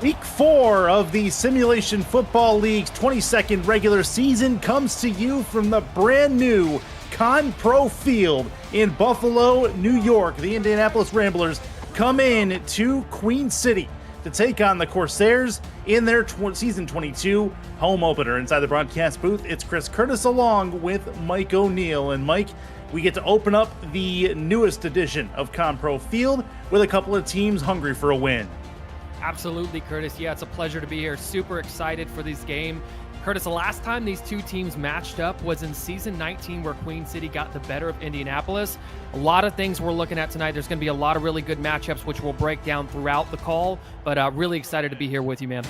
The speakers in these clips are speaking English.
Week 4 of the Simulation Football League's 22nd regular season comes to you from the brand new Con-Pro Field in Buffalo, New York. The Indianapolis Ramblers come in to Queen City to take on the Corsairs in their Season 22 home opener. Inside the broadcast booth, it's Chris Curtis along with Mike O'Neill. And Mike, we get to open up the newest edition of Con-Pro Field with a couple of teams hungry for a win. Absolutely, Curtis. Yeah, it's a pleasure to be here. Super excited for this game. Curtis, the last time these two teams matched up was in Season 19, where Queen City got the better of Indianapolis. A lot of things we're looking at tonight. There's going to be a lot of really good matchups, which we'll break down throughout the call, but really excited to be here with you, man.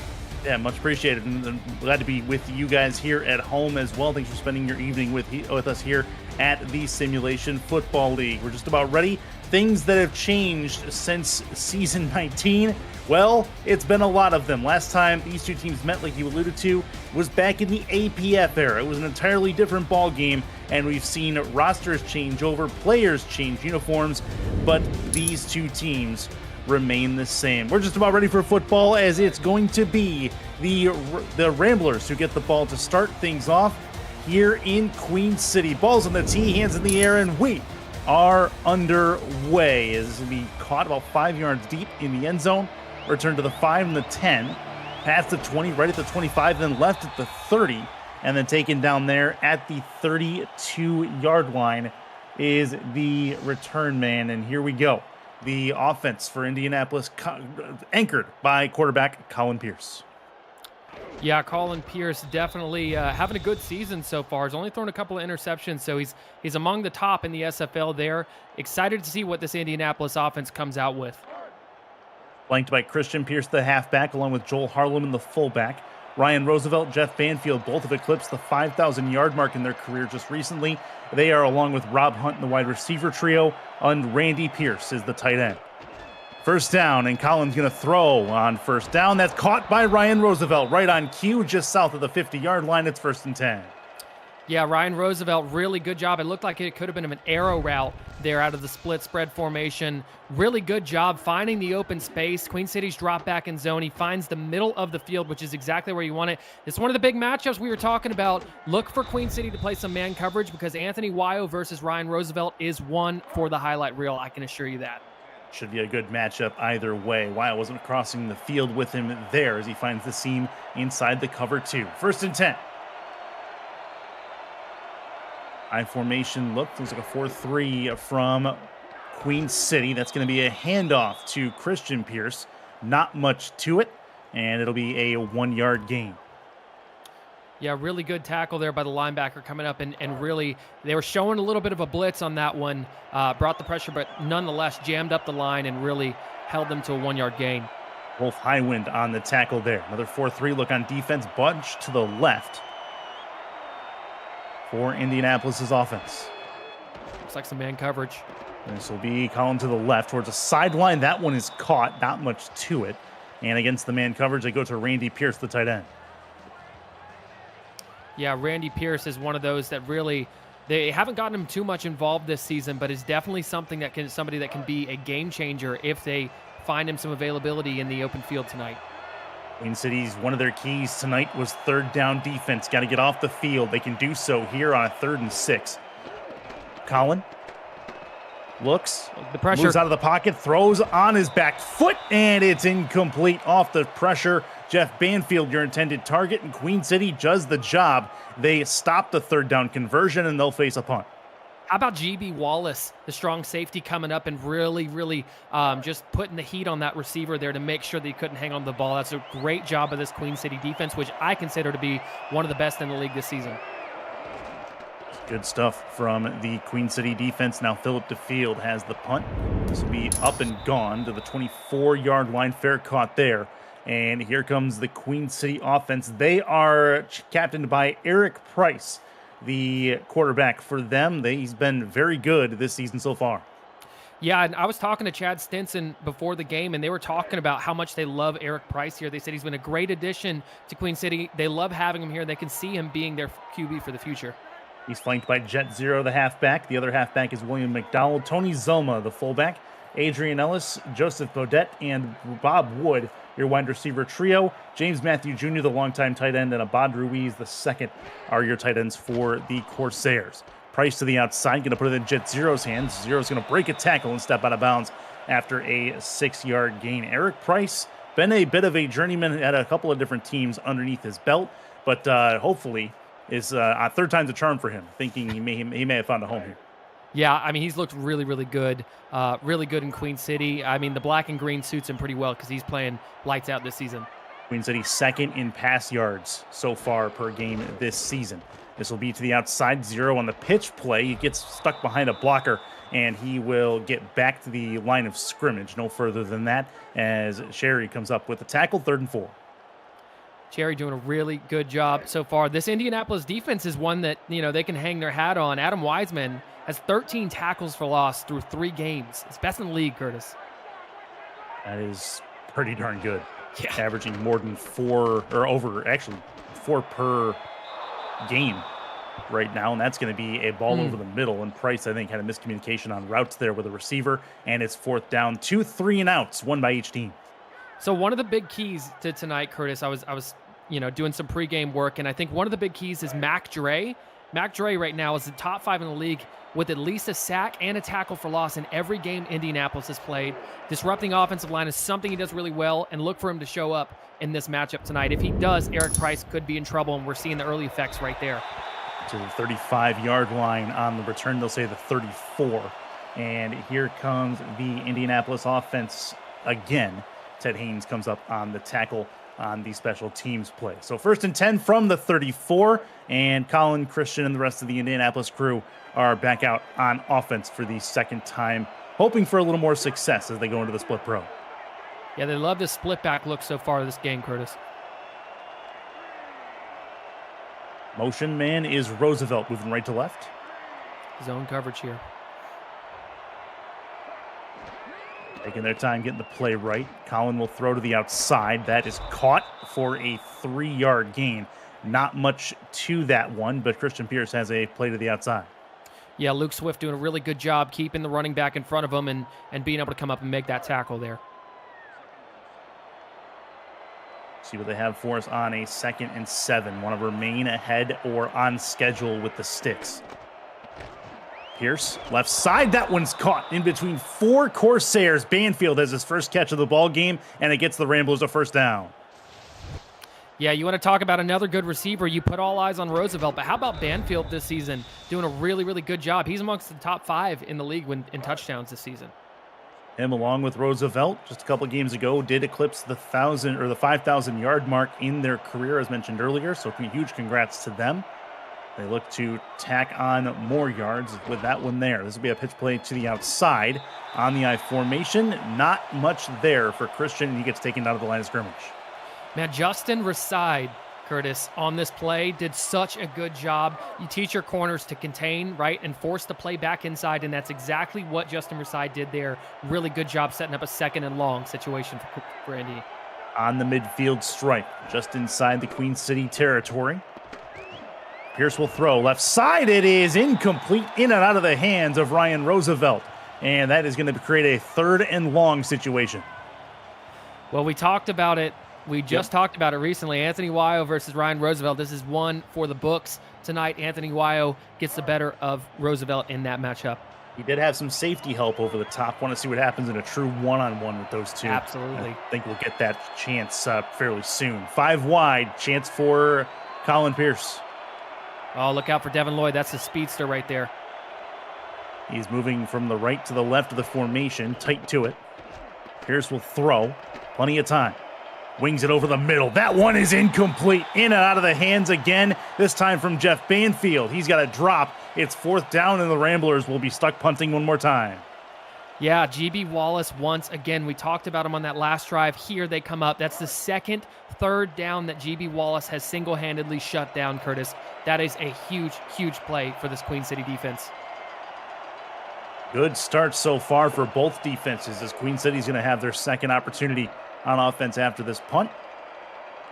Yeah, much appreciated, and glad to be with you guys here at home as well. Thanks for spending your evening with us here at the Simulation Football League. We're just about ready. Things that have changed since Season 19. Well, it's been a lot of them. Last time these two teams met, like you alluded to, was back in the APF era. It was an entirely different ball game, and we've seen rosters change over, players change uniforms, but these two teams remain the same. We're just about ready for football, as it's going to be the Ramblers who get the ball to start things off here in Queen City. Ball's on the tee, hands in the air, and we are underway. This is going to be caught about 5 yards deep in the end zone. Return to the 5 and the 10, past the 20, right at the 25, then left at the 30, and then taken down there at the 32-yard line is the return man. And here we go. The offense for Indianapolis, anchored by quarterback Colin Pierce. Yeah, Colin Pierce definitely having a good season so far. He's only thrown a couple of interceptions, so he's among the top in the SFL there. Excited to see what this Indianapolis offense comes out with. Flanked by Christian Pierce, the halfback, along with Joel Harleman, the fullback. Ryan Roosevelt, Jeff Banfield, both have eclipsed the 5,000-yard mark in their career just recently. They are along with Rob Hunt in the wide receiver trio, and Randy Pierce is the tight end. First down, and Colin's going to throw on first down. That's caught by Ryan Roosevelt right on cue, just south of the 50-yard line. It's 1st and 10. Yeah, Ryan Roosevelt, really good job. It looked like it could have been an arrow route there out of the split spread formation. Really good job finding the open space. Queen City's drop back in zone. He finds the middle of the field, which is exactly where you want it. It's one of the big matchups we were talking about. Look for Queen City to play some man coverage, because Anthony Wyo versus Ryan Roosevelt is one for the highlight reel. I can assure you that. Should be a good matchup either way. Wyo wasn't crossing the field with him there as he finds the seam inside the cover 2. 1st and 10. I formation looks like a 4-3 from Queen City. That's going to be a handoff to Christian Pierce. Not much to it, and it'll be a 1-yard gain. Yeah, really good tackle there by the linebacker coming up, and really, they were showing a little bit of a blitz on that one. Brought the pressure, but nonetheless jammed up the line and really held them to a 1-yard gain. Wolf Highwind on the tackle there. Another 4-3 look on defense. Bunch to the left for Indianapolis's offense. Looks like some man coverage. This will be Colin to the left towards a sideline. That one is caught. Not much to it. And against the man coverage, they go to Randy Pierce, the tight end. Yeah, Randy Pierce is one of those that really, they haven't gotten him too much involved this season, but is definitely somebody that can be a game changer if they find him some availability in the open field tonight. Queen City's one of their keys tonight was third down defense. Got to get off the field. They can do so here on a 3rd and 6. Colin looks, the pressure, moves out of the pocket, throws on his back foot, and it's incomplete off the pressure. Jeff Banfield, your intended target, and Queen City does the job. They stop the 3rd down conversion, and they'll face a punt. How about GB Wallace, the strong safety, coming up and really just putting the heat on that receiver there to make sure that he couldn't hang on to the ball. That's a great job of this Queen City defense, which I consider to be one of the best in the league this season. Good stuff from the Queen City defense. Now Philip DeField has the punt. This will be up and gone to the 24-yard line. Fair caught there. And here comes the Queen City offense. They are captained by Eric Price, the quarterback for them. He's been very good this season so far. Yeah, and I was talking to Chad Stinson before the game, and they were talking about how much they love Eric Price here. They said he's been a great addition to Queen City. They love having him here. They can see him being their QB for the future. He's flanked by Jet Zero, the halfback. The other halfback is William McDowell. Tony Zoma, the fullback. Adrian Ellis, Joseph Bodette, and Bob Wood, your wide receiver trio. James Matthew Jr., the longtime tight end, and Abad Ruiz, the second, are your tight ends for the Corsairs. Price to the outside, going to put it in Jet Zero's hands. Zero's going to break a tackle and step out of bounds after a 6-yard gain. Eric Price, been a bit of a journeyman at a couple of different teams underneath his belt, but hopefully is a third time's a charm for him, thinking he may have found a home here. Yeah, I mean, he's looked really, really good. Really good in Queen City. I mean, the black and green suits him pretty well because he's playing lights out this season. Queen City second in pass yards so far per game this season. This will be to the outside. Zero on the pitch play. He gets stuck behind a blocker, and he will get back to the line of scrimmage. No further than that as Sherry comes up with the tackle, 3rd and 4. Cherry doing a really good job so far. This Indianapolis defense is one that, they can hang their hat on. Adam Wiseman has 13 tackles for loss through 3 games. It's best in the league, Curtis. That is pretty darn good. Yeah. Averaging more than 4 per game right now, and that's going to be a ball over the middle. And Price, I think, had a miscommunication on routes there with a receiver, and it's 4th down, 2 3-and-outs, one by each team. So one of the big keys to tonight, Curtis, I was doing some pregame work, and I think one of the big keys is Mac Dre. Mac Dre right now is the top 5 in the league with at least a sack and a tackle for loss in every game Indianapolis has played. Disrupting offensive line is something he does really well, and look for him to show up in this matchup tonight. If he does, Eric Price could be in trouble, and we're seeing the early effects right there. To the 35-yard line on the return, they'll say the 34. And here comes the Indianapolis offense again. Ted Haynes comes up on the tackle on the special teams play. So 1st and 10 from the 34, and Colin, Christian, and the rest of the Indianapolis crew are back out on offense for the second time, hoping for a little more success as they go into the split pro. Yeah, they love this split back look so far this game, Curtis. Motion man is Roosevelt, moving right to left. Zone coverage here. Taking their time getting the play right. Colin will throw to the outside. That is caught for a 3-yard gain. Not much to that one, but Christian Pierce has a play to the outside. Yeah, Luke Swift doing a really good job keeping the running back in front of him and being able to come up and make that tackle there. See what they have for us on a 2nd and 7. Want to remain ahead or on schedule with the sticks. Pierce, left side. That one's caught in between 4 Corsairs. Banfield has his first catch of the ball game, and it gets the Ramblers a 1st down. Yeah, you want to talk about another good receiver. You put all eyes on Roosevelt, but how about Banfield this season? Doing a really, really good job. He's amongst the top 5 in the league in touchdowns this season. Him, along with Roosevelt, just a couple of games ago, did eclipse the 5,000-yard mark in their career, as mentioned earlier. So huge congrats to them. They look to tack on more yards with that one there. This will be a pitch play to the outside on the I formation. Not much there for Christian, and he gets taken out of the line of scrimmage. Man, Justin Reside, Curtis, on this play did such a good job. You teach your corners to contain, right, and force the play back inside, and that's exactly what Justin Reside did there. Really good job setting up a 2nd and long situation for Indy. On the midfield stripe, just inside the Queen City territory. Pierce will throw left side. It is incomplete, in and out of the hands of Ryan Roosevelt. And that is going to create a 3rd and long situation. Well, we talked about it. We just talked about it recently. Anthony Wyo versus Ryan Roosevelt. This is one for the books tonight. Anthony Wyo gets the better of Roosevelt in that matchup. He did have some safety help over the top. Want to see what happens in a true one-on-one with those two. Absolutely. I think we'll get that chance fairly soon. 5 wide, chance for Colin Pierce. Oh, look out for Devin Lloyd. That's the speedster right there. He's moving from the right to the left of the formation, tight to it. Pierce will throw. Plenty of time. Wings it over the middle. That one is incomplete. In and out of the hands again, this time from Jeff Banfield. He's got a drop. It's 4th down, and the Ramblers will be stuck punting one more time. Yeah, GB Wallace once again. We talked about him on that last drive. Here they come up. That's the 2nd, 3rd down that GB Wallace has single-handedly shut down, Curtis. That is a huge, huge play for this Queen City defense. Good start so far for both defenses, as Queen City's going to have their 2nd opportunity on offense after this punt.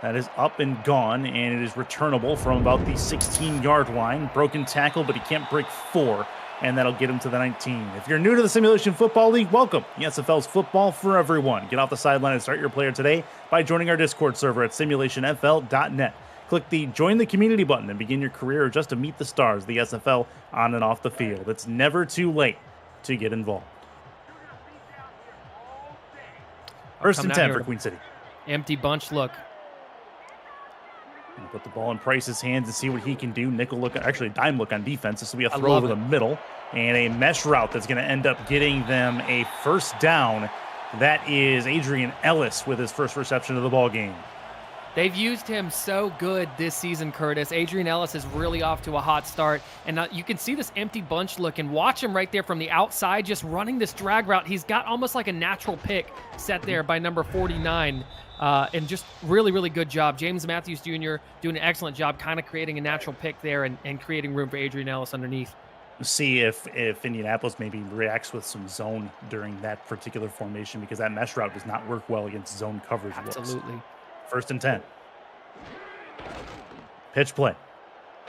That is up and gone, and it is returnable from about the 16-yard line. Broken tackle, but he can't break 4 and that'll get him to the 19. If you're new to the Simulation Football League, welcome. The SFL's football for everyone. Get off the sideline and start your player today by joining our Discord server at simulationfl.net. Click the Join the Community button and begin your career just to meet the stars of the SFL on and off the field. It's never too late to get involved. First and 10 for Queen City. Empty bunch look. And put the ball in Price's hands and see what he can do. Nickel look, actually dime look on defense. This will be a throw over the middle and a mesh route that's going to end up getting them a first down. That is Adrian Ellis with his first reception of the ball game. They've used him so good this season, Curtis. Adrian Ellis is really off to a hot start. And you can see this empty bunch look and watch him right there from the outside just running this drag route. He's got almost like a natural pick set there by number 49. And just really, really good job. James Matthews Jr. doing an excellent job kind of creating a natural pick there and creating room for Adrian Ellis underneath. See if Indianapolis maybe reacts with some zone during that particular formation, because that mesh route does not work well against zone coverage. Absolutely. First and 10. Pitch play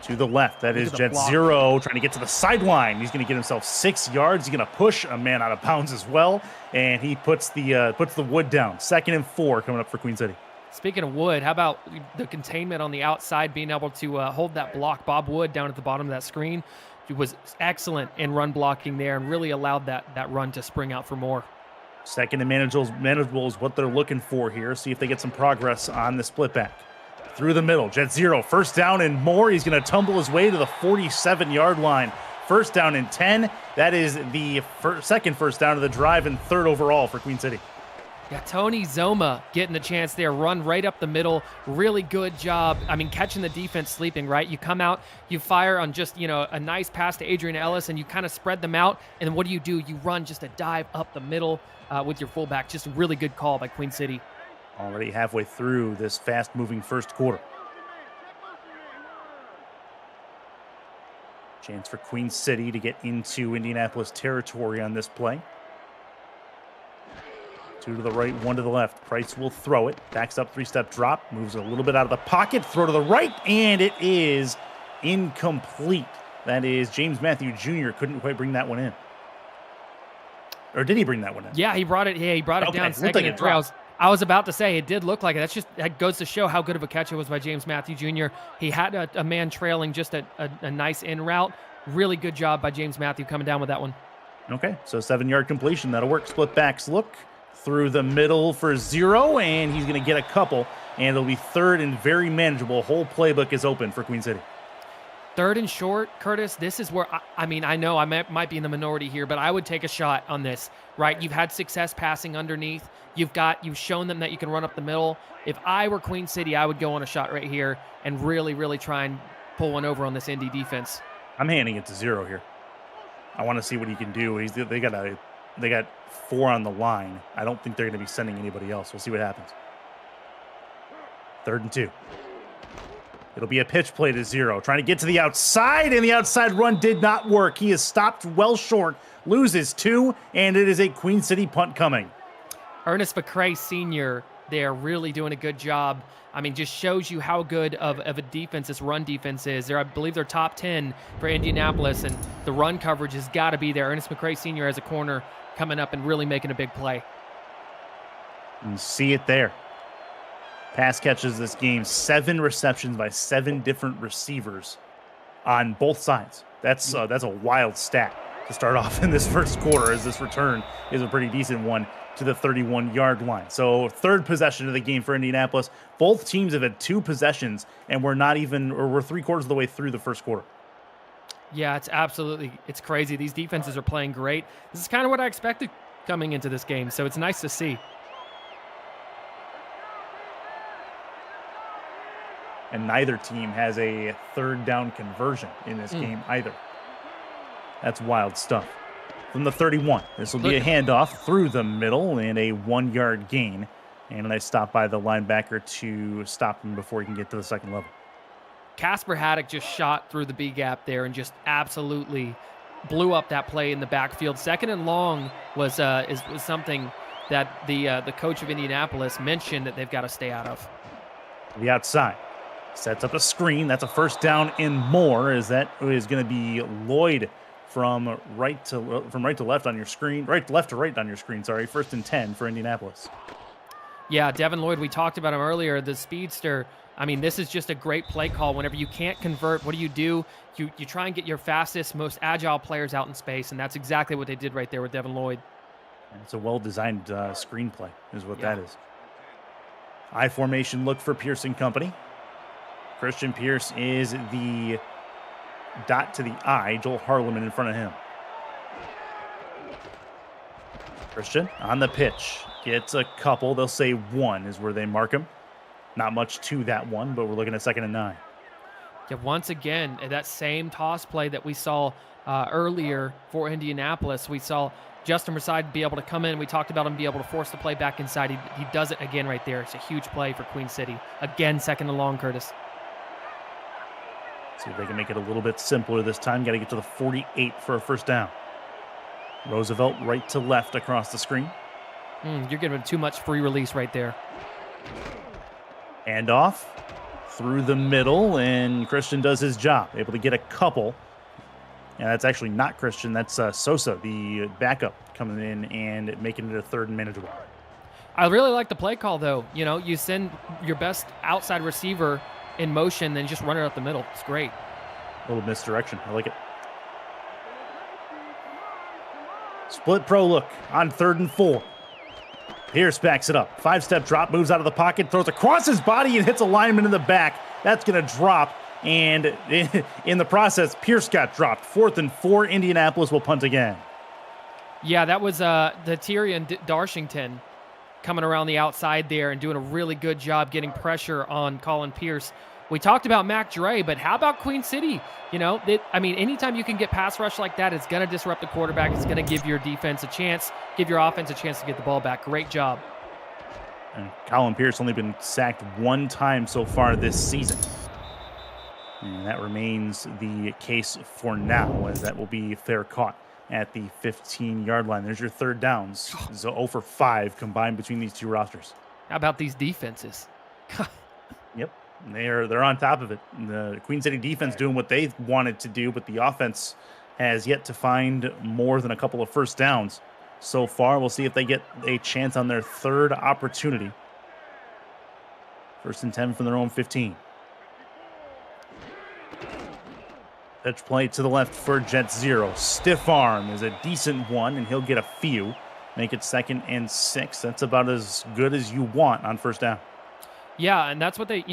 to the left. That is Jet Zero trying to get to the sideline. He's going to get himself 6 yards. He's going to push a man out of bounds as well, and he puts the wood down. 2nd and 4 coming up for Queen City. Speaking of Wood, how about the containment on the outside, being able to hold that block? Bob Wood down at the bottom of that screen, he was excellent in run blocking there and really allowed that run to spring out for more. Second and manageable is what they're looking for here. See if they get some progress on the split back. Through the middle, Jet Zero, first down and more. He's going to tumble his way to the 47-yard line. First down and 10. That is the second first down of the drive and 3rd overall for Queen City. Yeah, Tony Zoma getting the chance there, run right up the middle. Really good job. I mean, catching the defense sleeping, right? You come out, you fire on just, a nice pass to Adrian Ellis, and you kind of spread them out. And then what do? You run just a dive up the middle with your fullback. Just a really good call by Queen City. Already halfway through this fast-moving first quarter. Chance for Queen City to get into Indianapolis territory on this play. 2 to the right, 1 to the left. Price will throw it. Backs up, 3-step drop. Moves a little bit out of the pocket. Throw to the right, and it is incomplete. That is James Matthew Jr. Couldn't quite bring that one in. Or did he bring that one in? Yeah, he brought it. Yeah, he brought it down. Second and 3. I was about to say it did look like it. That goes to show how good of a catch it was by James Matthew Jr. He had a man trailing just a nice in route. Really good job by James Matthew coming down with that one. Okay, so 7-yard completion. That'll work. Split backs look through the middle for 0, and he's going to get a couple, and it'll be 3rd and very manageable. Whole playbook is open for Queen City. 3rd and short, Curtis, this is where, I know I might be in the minority here, but I would take a shot on this, right? You've had success passing underneath. You've shown them that you can run up the middle. If I were Queen City, I would go on a shot right here and really, really try and pull one over on this Indy defense. I'm handing it to 0 here. I want to see what he can do. They got 4 on the line. I don't think they're going to be sending anybody else. We'll see what happens. 3rd and 2. It'll be a pitch play to 0. Trying to get to the outside, and the outside run did not work. He is stopped well short, loses 2, and it is a Queen City punt coming. Ernest McCray Sr. there really doing a good job. I mean, just shows you how good of a defense this run defense is. I believe they're top 10 for Indianapolis, and the run coverage has got to be there. Ernest McCray Sr. as a corner coming up and really making a big play. You see it there. Pass catches this game, 7 receptions by 7 different receivers on both sides. That's a wild stat to start off in this first quarter, as this return is a pretty decent one to the 31-yard line. So 3rd possession of the game for Indianapolis. Both teams have had 2 possessions, and we're 3/4 of the way through the first quarter. Yeah, it's crazy. These defenses are playing great. This is kind of what I expected coming into this game, so it's nice to see. And neither team has a 3rd down conversion in this game either. That's wild stuff. From the 31, this will be a handoff through the middle and a 1-yard gain. And a nice stop by the linebacker to stop him before he can get to the second level. Casper Haddock just shot through the B gap there and just absolutely blew up that play in the backfield. 2nd and long was something that the coach of Indianapolis mentioned that they've got to stay out of. The outside. Sets up a screen. That's a first down and more, as that is going to be Lloyd from right to left on your screen, left to right on your screen. Sorry, 1st and 10 for Indianapolis. Yeah, Devin Lloyd, we talked about him earlier, the speedster. I mean, this is just a great play call. Whenever you can't convert, what do? You try and get your fastest, most agile players out in space, and that's exactly what they did right there with Devin Lloyd. And it's a well-designed screenplay is what that is. I formation look for Pierce and company. Christian Pierce is the dot to the I. Joel Harleman in front of him. Christian on the pitch. Gets a couple. They'll say 1 is where they mark him. Not much to that one, but we're looking at 2nd and 9. Yeah, once again, that same toss play that we saw earlier for Indianapolis, we saw Justin Reside be able to come in. We talked about him be able to force the play back inside. He does it again right there. It's a huge play for Queen City. Again, 2nd and long, Curtis. See if they can make it a little bit simpler this time. Got to get to the 48 for a 1st down. Roosevelt right to left across the screen. You're giving too much free release right there. Handoff through the middle, and Christian does his job. Able to get a couple. And that's actually not Christian. That's Sosa, the backup, coming in and making it a 3rd and manageable. I really like the play call, though. You know, you send your best outside receiver in motion, then just run it up the middle. It's great. A little misdirection. I like it. Split pro look on 3rd and 4. Pierce backs it up. 5-step drop, moves out of the pocket, throws across his body and hits a lineman in the back. That's going to drop. And in the process, Pierce got dropped. 4th and 4. Indianapolis will punt again. Yeah, that was the Tyrion Darshington coming around the outside there and doing a really good job getting pressure on Colin Pierce. We talked about Mac Dre, but how about Queen City? You know, anytime you can get pass rush like that, it's going to disrupt the quarterback. It's going to give your defense a chance, give your offense a chance to get the ball back. Great job. And Colin Pierce only been sacked 1 time so far this season. And that remains the case for now, as that will be fair caught at the 15-yard line. There's your 3rd downs. So 0 for 5 combined between these two rosters. How about these defenses? Yep. They're on top of it. The Queen City defense doing what they wanted to do, but the offense has yet to find more than a couple of 1st downs so far. We'll see if they get a chance on their 3rd opportunity. 1st and 10 from their own 15. Pitch play to the left for Jet 0. Stiff arm is a decent one, and he'll get a few. Make it 2nd and 6. That's about as good as you want on 1st down. Yeah, and that's what they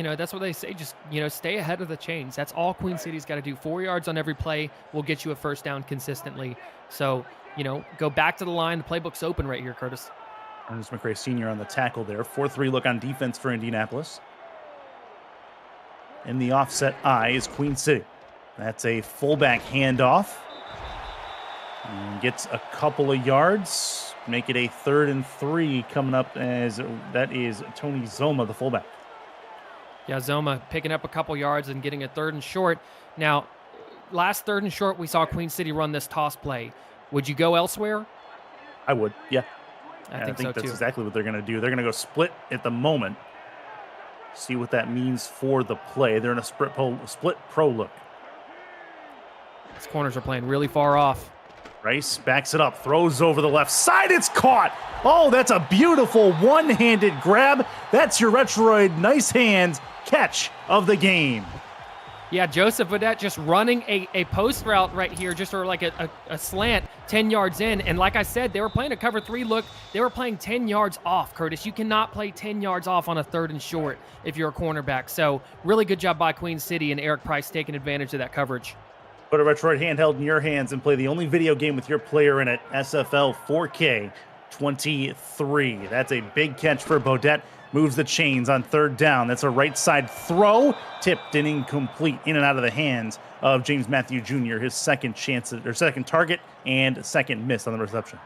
say. Just, stay ahead of the chains. That's all Queen City's got to do. 4 yards on every play will get you a 1st down consistently. So, go back to the line. The playbook's open right here, Curtis. Ernest McRae Sr. on the tackle there. 4-3 look on defense for Indianapolis. In the offset eye is Queen City. That's a fullback handoff. And gets a couple of yards. Make it a 3rd and 3 coming up, as that is Tony Zoma, the fullback. Yeah, Zoma picking up a couple yards and getting a 3rd and short. Now, last 3rd and short, we saw Queen City run this toss play. Would you go elsewhere? I would, yeah. I think that's too. exactly what they're going to do. They're going to go split at the moment. See what that means for the play. They're in a split pro look. These corners are playing really far off. Rice backs it up, throws over the left side. It's caught. Oh, that's a beautiful one-handed grab. That's your Retroid nice hands catch of the game. Yeah, Joseph Vidette just running a post route right here, just sort of like a slant 10 yards in. And like I said, they were playing a cover 3 look. They were playing 10 yards off, Curtis. You cannot play 10 yards off on a 3rd and short if you're a cornerback. So really good job by Queen City and Eric Price taking advantage of that coverage. Put a Retroid handheld in your hands and play the only video game with your player in it, SFL 4K 23. That's a big catch for Bodette. Moves the chains on 3rd down. That's a right side throw. Tipped and incomplete in and out of the hands of James Matthew Jr. His second target and 2nd miss on the reception.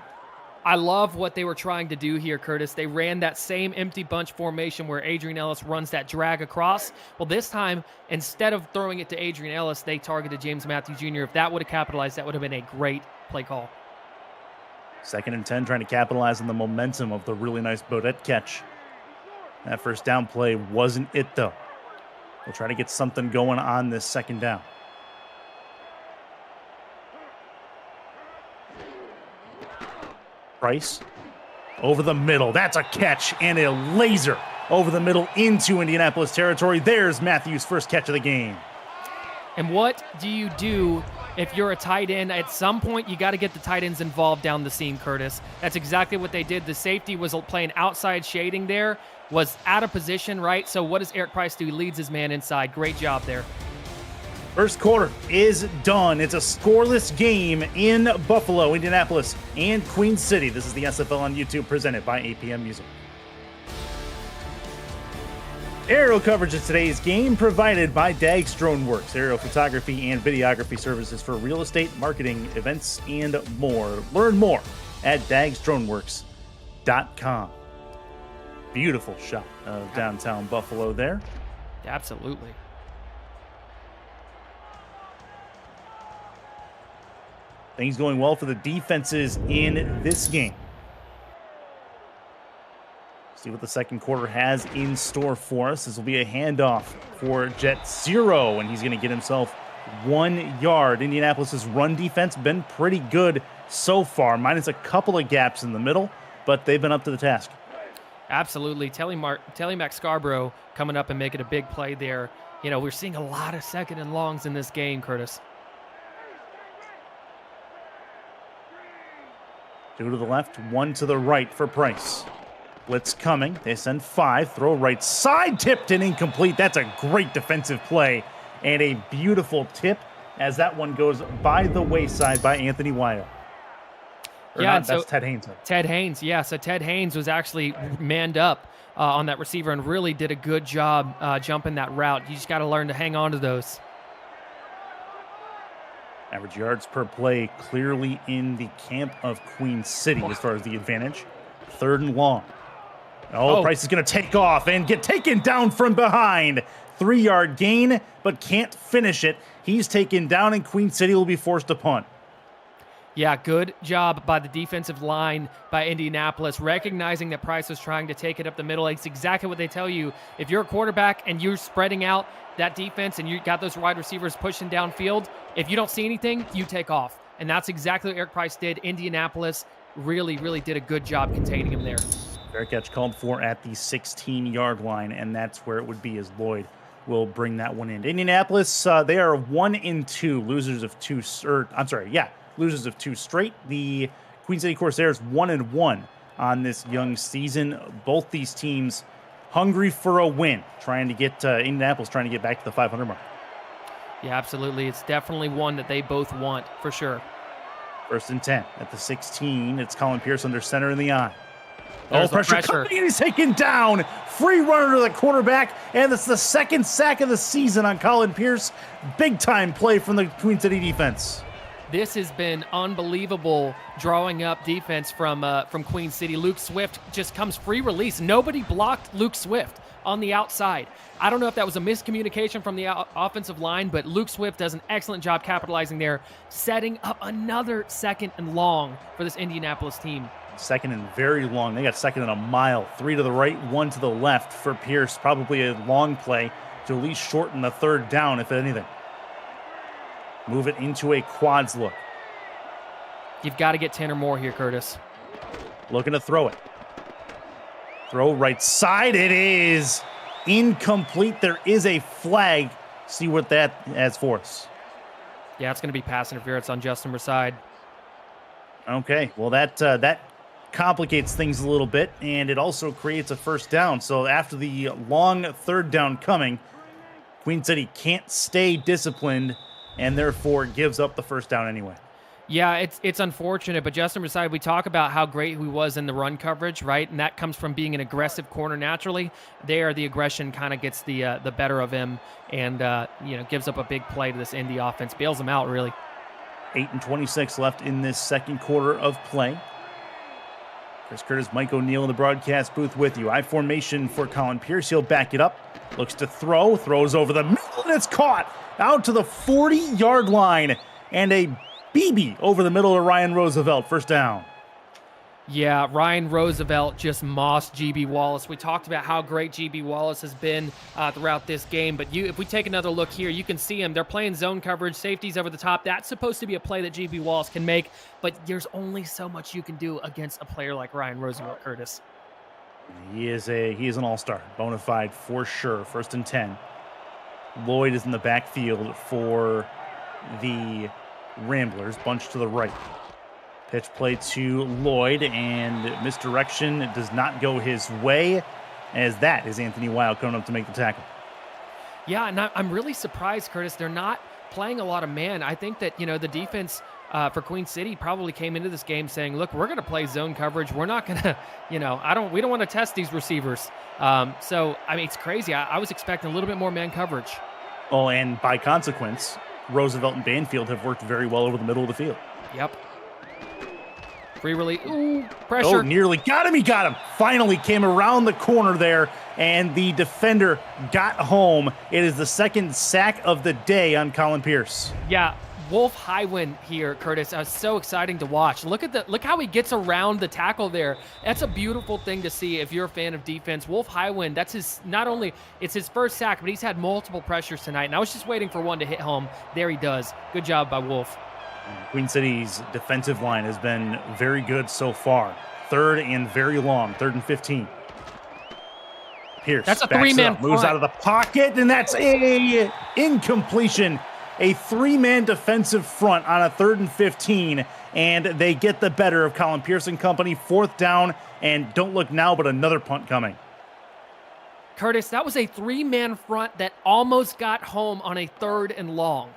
I love what they were trying to do here, Curtis. They ran that same empty bunch formation where Adrian Ellis runs that drag across. Well, this time, instead of throwing it to Adrian Ellis, they targeted James Matthew Jr. If that would have capitalized, that would have been a great play call. 2nd and 10, trying to capitalize on the momentum of the really nice Bodette catch. That 1st down play wasn't it, though. We'll try to get something going on this 2nd down. Price over the middle. That's a catch and a laser over the middle into Indianapolis territory. There's Matthews' first catch of the game. And what do you do if you're a tight end? At some point, you got to get the tight ends involved down the seam, Curtis. That's exactly what they did. The safety was playing outside shading there, was out of position, right? So what does Eric Price do? He leads his man inside. Great job there. First quarter is done. It's a scoreless game in Buffalo, Indianapolis, and Queen City. This is the SFL on YouTube presented by APM Music. Aerial coverage of today's game provided by Dags Drone Works, aerial photography and videography services for real estate, marketing, events, and more. Learn more at dagsdroneworks.com. Beautiful shot of downtown Buffalo there. Absolutely. Things going well for the defenses in this game. See what the second quarter has in store for us. This will be a handoff for Jet Zero, and he's going to get himself 1 yard. Indianapolis's run defense been pretty good so far, minus a couple of gaps in the middle, but they've been up to the task. Absolutely. Telly Mac Scarborough coming up and making a big play there. You know, we're seeing a lot of second and longs in this game, Curtis. Two to the left, one to the right for Price. Blitz coming. They send 5. Throw right side, tipped and incomplete. That's a great defensive play and a beautiful tip as that one goes by the wayside by Anthony Wyatt. That's Ted Haynes. Ted Haynes, yeah. So Ted Haynes was actually manned up on that receiver and really did a good job jumping that route. You just got to learn to hang on to those. Average yards per play clearly in the camp of Queen City as far as the advantage. 3rd and long. Price is going to take off and get taken down from behind. 3-yard gain, but can't finish it. He's taken down, and Queen City will be forced to punt. Yeah, good job by the defensive line by Indianapolis, recognizing that Price was trying to take it up the middle. It's exactly what they tell you. If you're a quarterback and you're spreading out that defense and you got those wide receivers pushing downfield, if you don't see anything, you take off. And that's exactly what Eric Price did. Indianapolis really, really did a good job containing him there. Fair catch called for at the 16-yard line, and that's where it would be as Lloyd will bring that one in. Indianapolis, they are 1-2, losers of 2 straight. The Queen City Corsairs 1-1 on this young season. Both these teams hungry for a win, trying to get Indianapolis trying to get back to the 500 mark. Yeah, absolutely. It's definitely one that they both want for sure. 1st and 10 at the 16. It's Colin Pierce under center in the eye. There's pressure coming, and he's taken down. Free runner to the quarterback, and it's the 2nd sack of the season on Colin Pierce. Big-time play from the Queen City defense. This has been unbelievable drawing up defense from Queen City. Luke Swift just comes free release. Nobody blocked Luke Swift on the outside. I don't know if that was a miscommunication from the offensive line, but Luke Swift does an excellent job capitalizing there, setting up another 2nd and long for this Indianapolis team. 2nd and very long. They got 2nd and a mile. 3 to the right, 1 to the left for Pierce. Probably a long play to at least shorten the 3rd down, if anything. Move it into a quads look. You've got to get 10 or more here, Curtis. Looking to throw it. Throw right side. It is incomplete. There is a flag. See what that has for us. Yeah, it's going to be pass interference on Justin Reside. Okay, well, that complicates things a little bit, and it also creates a 1st down. So after the long 3rd down coming, Queen City can't stay disciplined and therefore gives up the 1st down anyway. Yeah, it's unfortunate, but Justin Reside, we talk about how great he was in the run coverage, right? And that comes from being an aggressive corner naturally. There, the aggression kind of gets the better of him and gives up a big play to this Indy offense, bails him out, really. 8:26 left in this 2nd quarter of play. Chris Curtis, Mike O'Neill in the broadcast booth with you. I formation for Colin Pierce. He'll back it up. Looks to throw. Throws over the middle, and it's caught out to the 40-yard line. And a BB over the middle of Ryan Roosevelt. 1st down. Yeah, Ryan Roosevelt just mossed GB Wallace. We talked about how great GB Wallace has been throughout this game, but if we take another look here, you can see him. They're playing zone coverage, safeties over the top. That's supposed to be a play that GB Wallace can make, but there's only so much you can do against a player like Ryan Roosevelt, Curtis. He is an all-star, bona fide for sure. 1st and 10. Lloyd is in the backfield for the Ramblers, bunch to the right. Pitch play to Lloyd, and misdirection does not go his way, as that is Anthony Wild coming up to make the tackle. Yeah, and I'm really surprised, Curtis. They're not playing a lot of man. I think that, the defense for Queen City probably came into this game saying, look, we're going to play zone coverage. We're not going to, we don't want to test these receivers. So, I mean, it's crazy. I was expecting a little bit more man coverage. Oh, and by consequence, Roosevelt and Banfield have worked very well over the middle of the field. Yep. Free release. Ooh, pressure. Oh, nearly got him. He got him. Finally came around the corner there, and the defender got home. It is the 2nd sack of the day on Colin Pierce. Yeah, Wolf Highwind here, Curtis. So exciting to watch. Look how he gets around the tackle there. That's a beautiful thing to see if you're a fan of defense. Wolf Highwind, it's his 1st sack, but he's had multiple pressures tonight, and I was just waiting for one to hit home. There he does. Good job by Wolf. Queen City's defensive line has been very good so far. 3rd and very long, 3rd and 15. Pierce, that's a 3-man front. Moves out of the pocket, and that's a incompletion. A 3-man defensive front on a 3rd and 15, and they get the better of Colin Pierce and company. 4th down, and don't look now, but another punt coming. Curtis, that was a 3-man front that almost got home on a 3rd and long.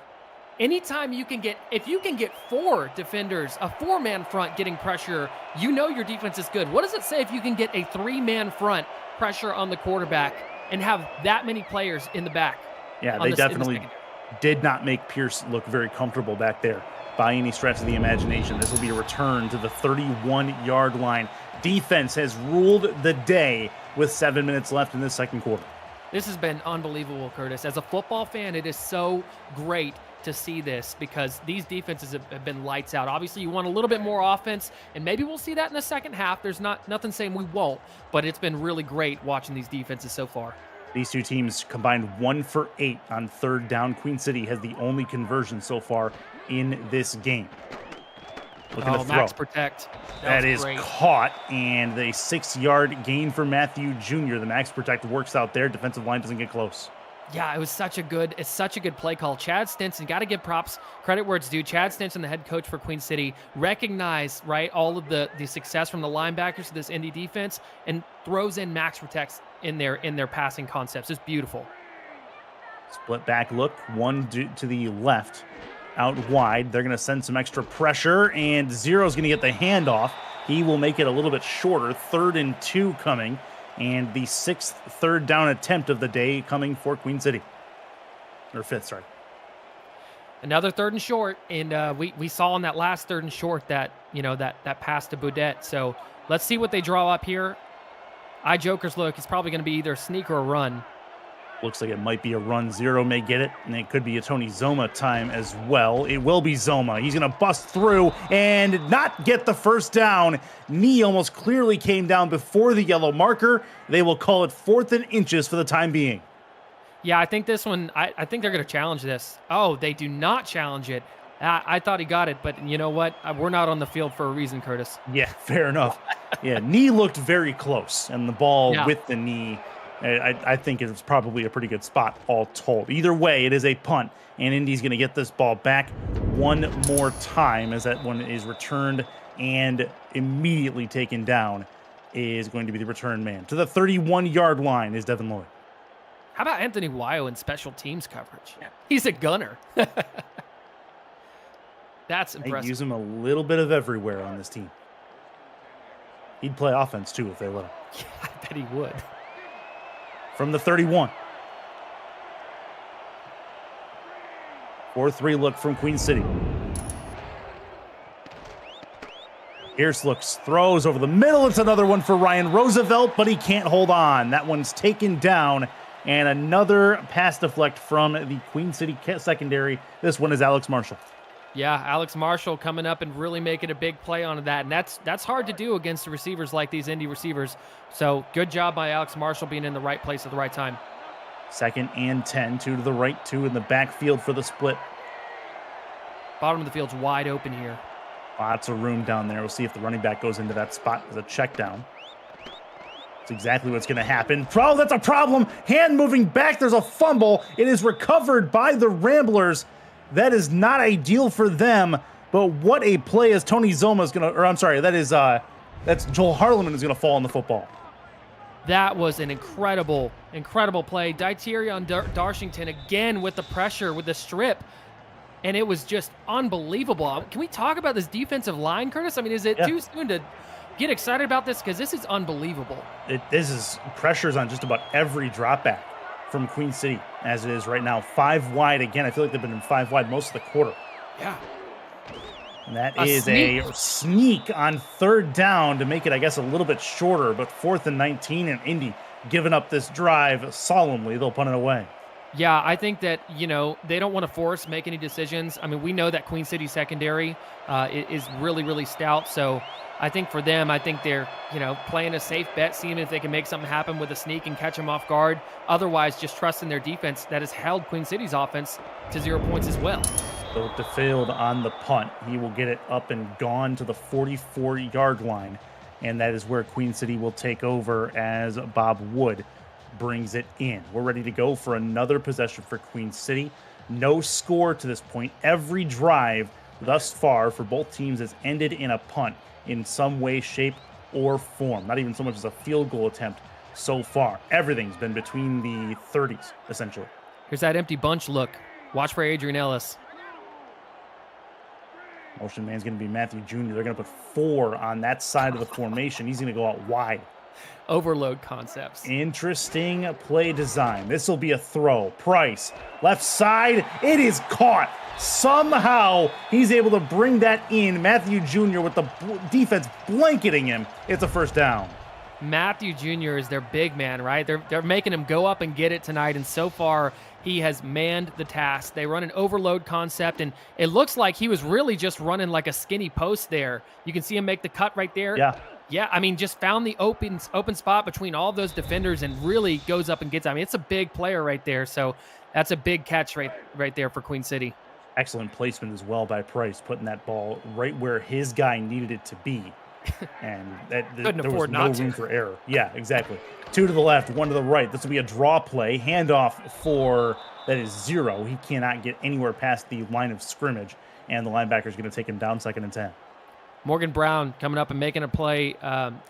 Anytime if you can get 4 defenders, a 4-man front getting pressure, your defense is good. What does it say if you can get a 3-man front pressure on the quarterback and have that many players in the back? Yeah, they definitely did not make Pierce look very comfortable back there by any stretch of the imagination. This will be a return to the 31-yard line. Defense has ruled the day with 7 minutes left in this 2nd quarter. This has been unbelievable, Curtis. As a football fan, it is so great to see this because these defenses have been lights out. Obviously, you want a little bit more offense, and maybe we'll see that in the 2nd half. There's nothing saying we won't, but it's been really great watching these defenses so far. These two teams combined 1 for 8 on 3rd down. Queen City has the only conversion so far in this game. Looking to throw. Max protect. That is great. Caught, and a 6-yard gain for Matthew Jr. The max protect works out there. Defensive line doesn't get close. Yeah, it's such a good play call. Chad Stinson, got to give credit where it's due. Chad Stinson, the head coach for Queen City, recognized, all of the success from the linebackers to this Indy defense and throws in max protects in their passing concepts. It's beautiful. Split back look, one to the left, out wide. They're going to send some extra pressure, and Zero's going to get the handoff. He will make it a little bit shorter. 3rd and 2 coming. And the 6th 3rd down attempt of the day coming for Queen City. Or 5th, sorry. Another 3rd and short, and we saw on that last 3rd and short that that pass to Boudet. So let's see what they draw up here. Joker's look is probably going to be either a sneak or a run. Looks like it might be a run. Zero may get it, and it could be a Tony Zoma time as well. It will be Zoma. He's going to bust through and not get the 1st down. Knee almost clearly came down before the yellow marker. They will call it 4th and inches for the time being. Yeah, I think this one, I think they're going to challenge this. Oh, they do not challenge it. I thought he got it, but you know what? We're not on the field for a reason, Curtis. Yeah, fair enough. Yeah, knee looked very close, and the ball with the knee, I think it's probably a pretty good spot all told. Either way, it is a punt, and Indy's going to get this ball back one more time as that one is returned and immediately taken down is going to be the return man. To the 31-yard line is Devin Lloyd. How about Anthony Wyo in special teams coverage? Yeah. He's a gunner. That's impressive. They use him a little bit of everywhere on this team. He'd play offense, too, if they let him. Yeah, I bet he would. From the 31. 4-3 look from Queen City. Pierce looks, throws over the middle. It's another one for Ryan Roosevelt, but he can't hold on. That one's taken down. And another pass deflect from the Queen City secondary. This one is Alex Marshall. Yeah, Alex Marshall coming up and really making a big play on that. And that's hard to do against the receivers like these Indy receivers. So good job by Alex Marshall being in the right place at the right time. 2nd and 10, 2 to the right, 2 in the backfield for the split. Bottom of the field's wide open here. Lots of room down there. We'll see if the running back goes into that spot as a check down. That's exactly what's going to happen. Oh, that's a problem. Hand moving back. There's a fumble. It is recovered by the Ramblers. That is not ideal for them. But what a play as Tony Zoma is going to, or I'm sorry, that's Joel Harleman is going to fall on the football. That was an incredible play. Daiterion Darshington again with the pressure, with the strip. And it was just unbelievable. Can we talk about this defensive line, Curtis? I mean, is it too soon to get excited about this? Because this is unbelievable. This is pressures on just about every drop back from Queen City as it is right now. 5 wide again. I feel like they've been in 5 wide most of the quarter. Yeah. And that is a sneak on 3rd down to make it, I guess, a little bit shorter. But 4th and 19 and Indy giving up this drive solemnly. They'll punt it away. Yeah, I think that, they don't want to make any decisions. I mean, we know that Queen City secondary is really, really stout. So I think for them, they're, playing a safe bet, seeing if they can make something happen with a sneak and catch them off guard. Otherwise, just trusting their defense that has held Queen City's offense to 0 points as well. So DeField on the punt. He will get it up and gone to the 44-yard line. And that is where Queen City will take over as Bob Wood brings it in. We're ready to go for another possession for Queen City. No score to this point. Every drive thus far for both teams has ended in a punt in some way, shape, or form. Not even so much as a field goal attempt so far. Everything's been between the 30s, essentially. Here's that empty bunch look. Watch for Adrian Ellis. Motion man's going to be Matthew Jr. They're going to put 4 on that side of the formation. He's going to go out wide. Overload concepts. Interesting play design. This will be a throw. Price, left side. It is caught. Somehow he's able to bring that in. Matthew Jr. with the defense blanketing him. It's a 1st down. Matthew Jr. is their big man, right? They're making him go up and get it tonight, and so far he has manned the task. They run an overload concept, and it looks like he was really just running like a skinny post there. You can see him make the cut right there. Yeah, I mean, just found the open spot between all those defenders and really goes up and gets it. I mean, it's a big player right there, so that's a big catch right there for Queen City. Excellent placement as well by Price, putting that ball right where his guy needed it to be. And there was no room for error. Yeah, exactly. 2 to the left, 1 to the right. This will be a draw play. Handoff for, that is 0. He cannot get anywhere past the line of scrimmage, and the linebacker's going to take him down 2nd and 10. Morgan Brown coming up and making a play.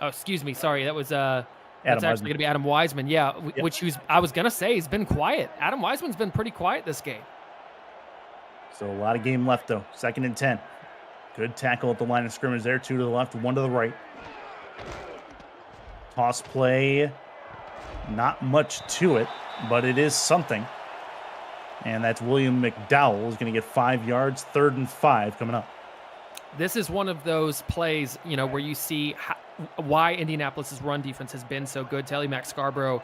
Excuse me. Sorry. That was that's actually going to be Adam Wiseman. Yeah, which I was going to say he's been quiet. Adam Wiseman's been pretty quiet this game. So a lot of game left, though. 2nd and 10. Good tackle at the line of scrimmage there. 2 to the left, 1 to the right. Toss play. Not much to it, but it is something. And that's William McDowell is going to get 5 yards. 3rd and 5 coming up. This is one of those plays, where you see why Indianapolis's run defense has been so good. Telly Mac Scarborough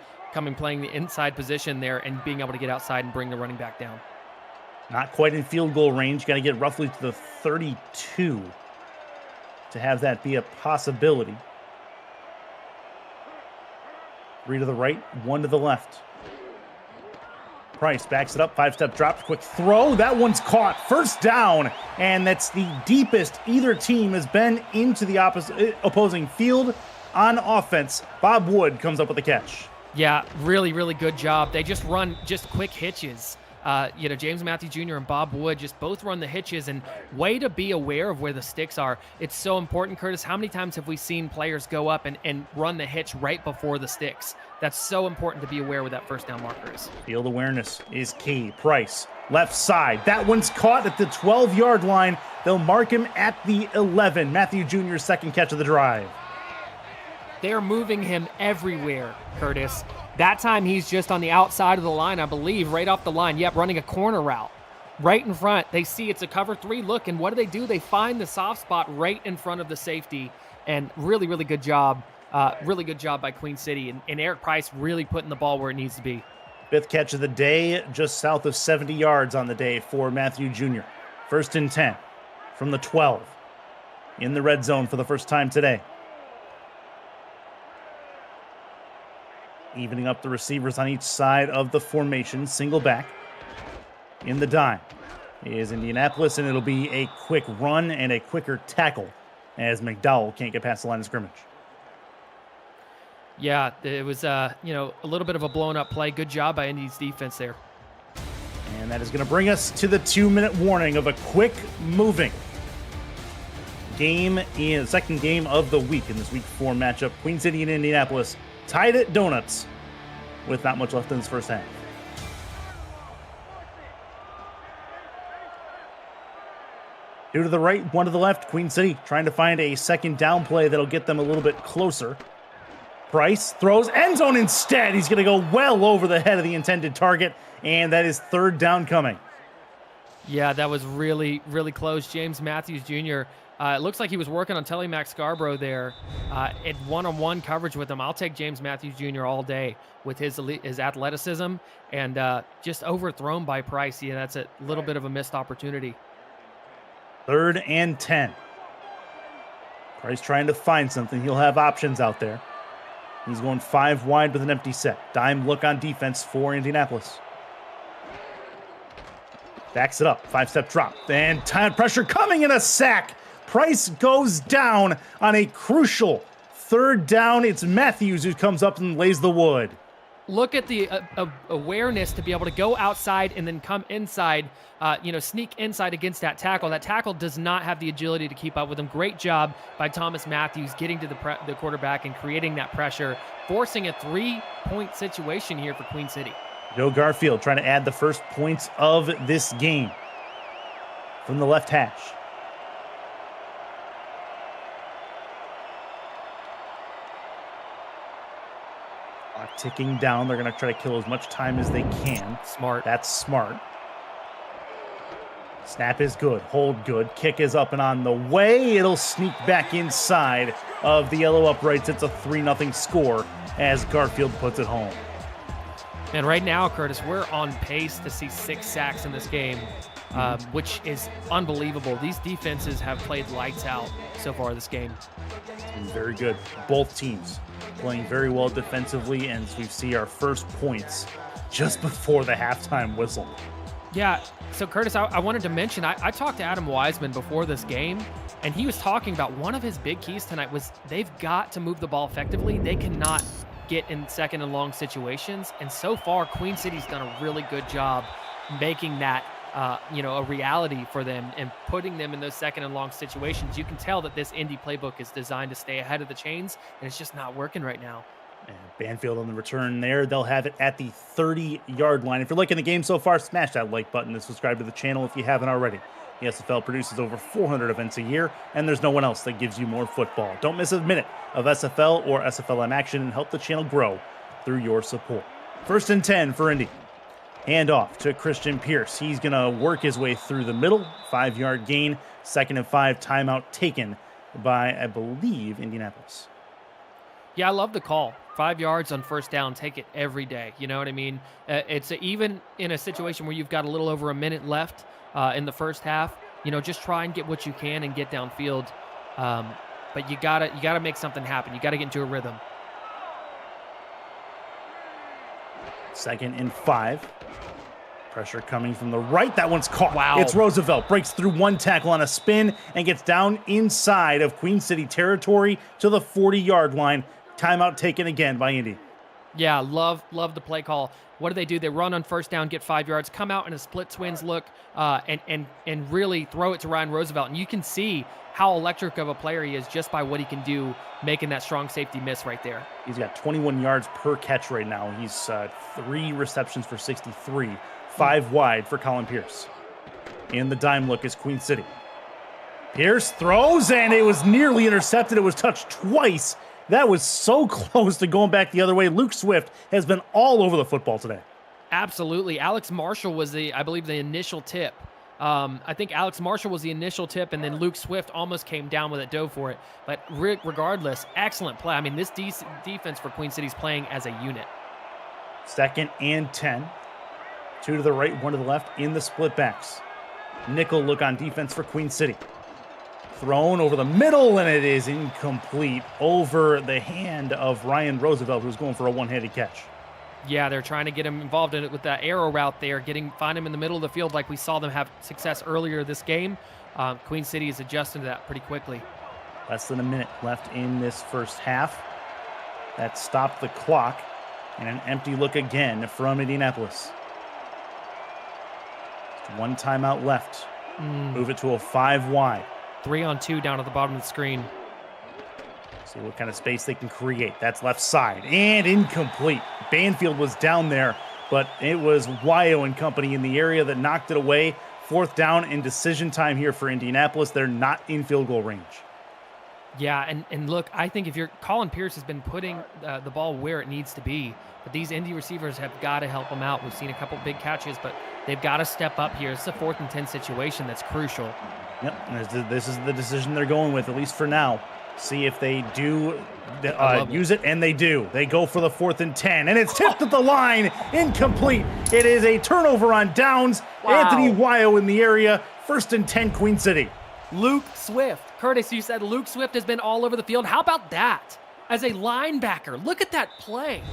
playing the inside position there and being able to get outside and bring the running back down. Not quite in field goal range. Got to get roughly to the 32 to have that be a possibility. 3 to the right, 1 to the left. Price backs it up, 5-step drop, quick throw. That one's caught. 1st down, and that's the deepest either team has been into the opposing field on offense. Bob Wood comes up with the catch. Yeah, really, really good job. They just run quick hitches. James Matthew Jr. and Bob Wood just both run the hitches, and way to be aware of where the sticks are. It's so important, Curtis. How many times have we seen players go up and run the hitch right before the sticks? That's so important to be aware where that 1st down marker is. Field awareness is key. Price, left side. That one's caught at the 12-yard line. They'll mark him at the 11. Matthew Jr.'s 2nd catch of the drive. They're moving him everywhere, Curtis. That time he's just on the outside of the line, I believe, right off the line. Yep, running a corner route. Right in front. They see it's a cover 3 look, and what do? They find the soft spot right in front of the safety, and really, really good job. Really good job by Queen City, and Eric Price really putting the ball where it needs to be. 5th catch of the day, just south of 70 yards on the day for Matthew Jr. 1st and 10. from the 12. In the red zone for the first time today. Evening up the receivers on each side of the formation. Single back. In the dime is Indianapolis, and it'll be a quick run and a quicker tackle as McDowell can't get past the line of scrimmage. Yeah, it was, a little bit of a blown-up play. Good job by Indy's defense there. And that is going to bring us to the 2-minute warning of a quick moving game in second game of the week in this week 4 matchup. Queen City and Indianapolis tied at donuts with not much left in this first half. Two to the right, one to the left. Queen City trying to find a second down play that'll get them a little bit closer. Price throws end zone instead. He's going to go well over the head of the intended target, and that is third down coming. Yeah, that was really, really close. James Matthews Jr., it looks like he was working on Telemac Scarborough there at one-on-one coverage with him. I'll take James Matthews Jr. all day with his athleticism, and just overthrown by Price. Yeah, that's a little bit of a missed opportunity. 3rd and 10. Price trying to find something. He'll have options out there. He's going 5 wide with an empty set. Dime look on defense for Indianapolis. Backs it up. 5-step drop. And time pressure coming in a sack. Price goes down on a crucial 3rd down. It's Matthews who comes up and lays the wood. Look at the awareness to be able to go outside and then come inside, sneak inside against that tackle. That tackle does not have the agility to keep up with him. Great job by Thomas Matthews getting to the quarterback and creating that pressure, forcing a 3-point situation here for Queen City. Joe Garfield trying to add the first points of this game from the left hash. Ticking down. They're going to try to kill as much time as they can. Smart. That's smart. Snap is good. Hold good. Kick is up and on the way. It'll sneak back inside of the yellow uprights. It's a 3-0 score as Garfield puts it home. And right now, Curtis, we're on pace to see 6 sacks in this game, which is unbelievable. These defenses have played lights out so far this game. It's been very good. Both teams playing very well defensively, and we see our first points just before the halftime whistle. Yeah, so Curtis, I wanted to mention, I talked to Adam Wiseman before this game, and he was talking about one of his big keys tonight was they've got to move the ball effectively. They cannot get in second and long situations, and so far, Queen City's done a really good job making that a reality for them and putting them in those second and long situations. You can tell that this Indy playbook is designed to stay ahead of the chains, and it's just not working right now. And Banfield on the return there. They'll have it at the 30-yard line. If you're liking the game so far, smash that like button and subscribe to the channel if you haven't already. The SFL produces over 400 events a year, and there's no one else that gives you more football. Don't miss a minute of SFL or SFLM action and help the channel grow through your support. 1st and 10 for Indy. Hand off to Christian Pierce. He's going to work his way through the middle. 5-yard gain. 2nd and 5. Timeout taken by, I believe, Indianapolis. Yeah, I love the call. 5 yards on 1st down. Take it every day. You know what I mean? Even in a situation where you've got a little over a minute left in the first half, just try and get what you can and get downfield. But you gotta make something happen. You got to get into a rhythm. 2nd and 5. Pressure coming from the right. That one's caught. Wow. It's Roosevelt. Breaks through one tackle on a spin and gets down inside of Queen City territory to the 40-yard line. Timeout taken again by Indy. Yeah, love the play call. What do? They run on 1st down, get 5 yards, come out in a split twins look, and really throw it to Ryan Roosevelt. And you can see how electric of a player he is just by what he can do, making that strong safety miss right there. He's got 21 yards per catch right now. He's 3 receptions for 63, 5 wide for Colin Pierce. In the dime look is Queen City. Pierce throws, and it was nearly intercepted. It was touched twice. That was so close to going back the other way. Luke Swift has been all over the football today. Absolutely. Alex Marshall was I believe, the initial tip. I think Alex Marshall was the initial tip, and then Luke Swift almost came down with it, dove for it. But regardless, excellent play. I mean, this defense for Queen City is playing as a unit. 2nd and 10. 2 to the right, 1 to the left in the split backs. Nickel look on defense for Queen City. Thrown over the middle, and it is incomplete over the hand of Ryan Roosevelt, who's going for a one-handed catch. Yeah, they're trying to get him involved in it with that arrow route there, find him in the middle of the field like we saw them have success earlier this game. Queen City is adjusting to that pretty quickly. Less than a minute left in this first half. That stopped the clock, and an empty look again from Indianapolis. Just one timeout left. Move it to a 5 wide. 3-on-2 down at the bottom of the screen. See what kind of space they can create. That's left side and incomplete. Banfield was down there, but it was Wyo and company in the area that knocked it away. 4th down and decision time here for Indianapolis. They're not in field goal range. Yeah, and look, I think Colin Pierce has been putting the ball where it needs to be, but these Indy receivers have got to help him out. We've seen a couple big catches, but they've got to step up here. It's a 4th and 10 situation that's crucial. Yep, this is the decision they're going with, at least for now. See if they do use it, and they do. They go for the 4th and 10, and it's tipped at the line, incomplete. It is a turnover on downs. Wow. Anthony Wyo in the area, 1st and 10, Queen City. Luke Swift. Curtis, you said Luke Swift has been all over the field. How about that? As a linebacker, look at that play.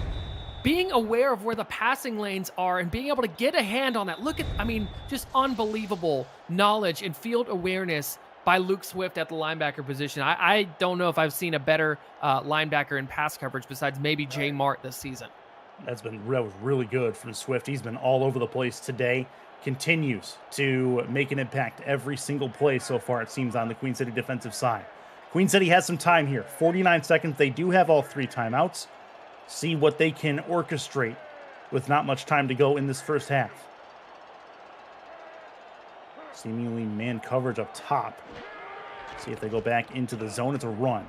Being aware of where the passing lanes are and being able to get a hand on that. Just unbelievable knowledge and field awareness by Luke Swift at the linebacker position. I don't know if I've seen a better linebacker in pass coverage besides maybe Jay Mart this season. That was really good from Swift. He's been all over the place today. Continues to make an impact every single play so far, it seems, on the Queen City defensive side. Queen City has some time here. 49 seconds. They do have all 3 timeouts. See what they can orchestrate with not much time to go in this first half. Seemingly man coverage up top. See if they go back into the zone. It's a run.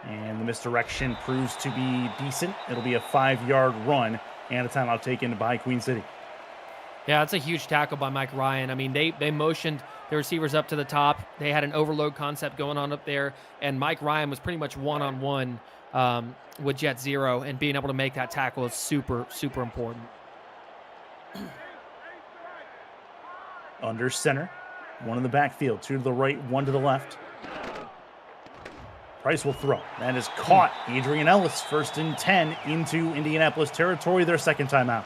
And the misdirection proves to be decent. It'll be a 5-yard run and a timeout taken by Queen City. Yeah, it's a huge tackle by Mike Ryan. They motioned the receivers up to the top. They had an overload concept going on up there, and Mike Ryan was pretty much one-on-one with Jet Zero, and being able to make that tackle is super, super important. Under center, 1 in the backfield, 2 to the right, 1 to the left. Price will throw. That is caught. Adrian Ellis, 1st and 10 into Indianapolis territory, their 2nd timeout.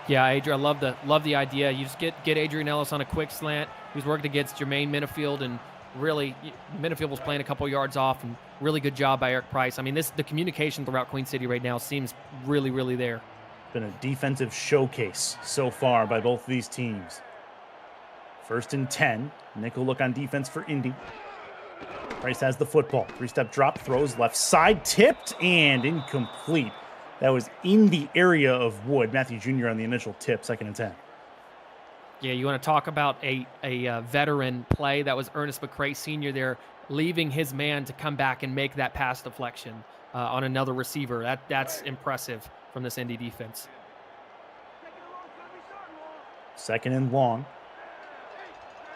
Yeah, Adrian, I love the idea. You just get Adrian Ellis on a quick slant. He was working against Jermaine Minifield, and really, Minifield was playing a couple yards off, and really good job by Eric Price. The communication throughout Queen City right now seems really, really there. Been a defensive showcase so far by both of these teams. 1st and 10. Nickel look on defense for Indy. Price has the football. 3-step drop, throws left side, tipped and incomplete. That was in the area of Wood. Matthew Jr. on the initial tip, 2nd and 10. Yeah, you want to talk about a veteran play. That was Ernest McCray Sr. there, leaving his man to come back and make that pass deflection on another receiver. That's impressive from this Indy defense. 2nd and long.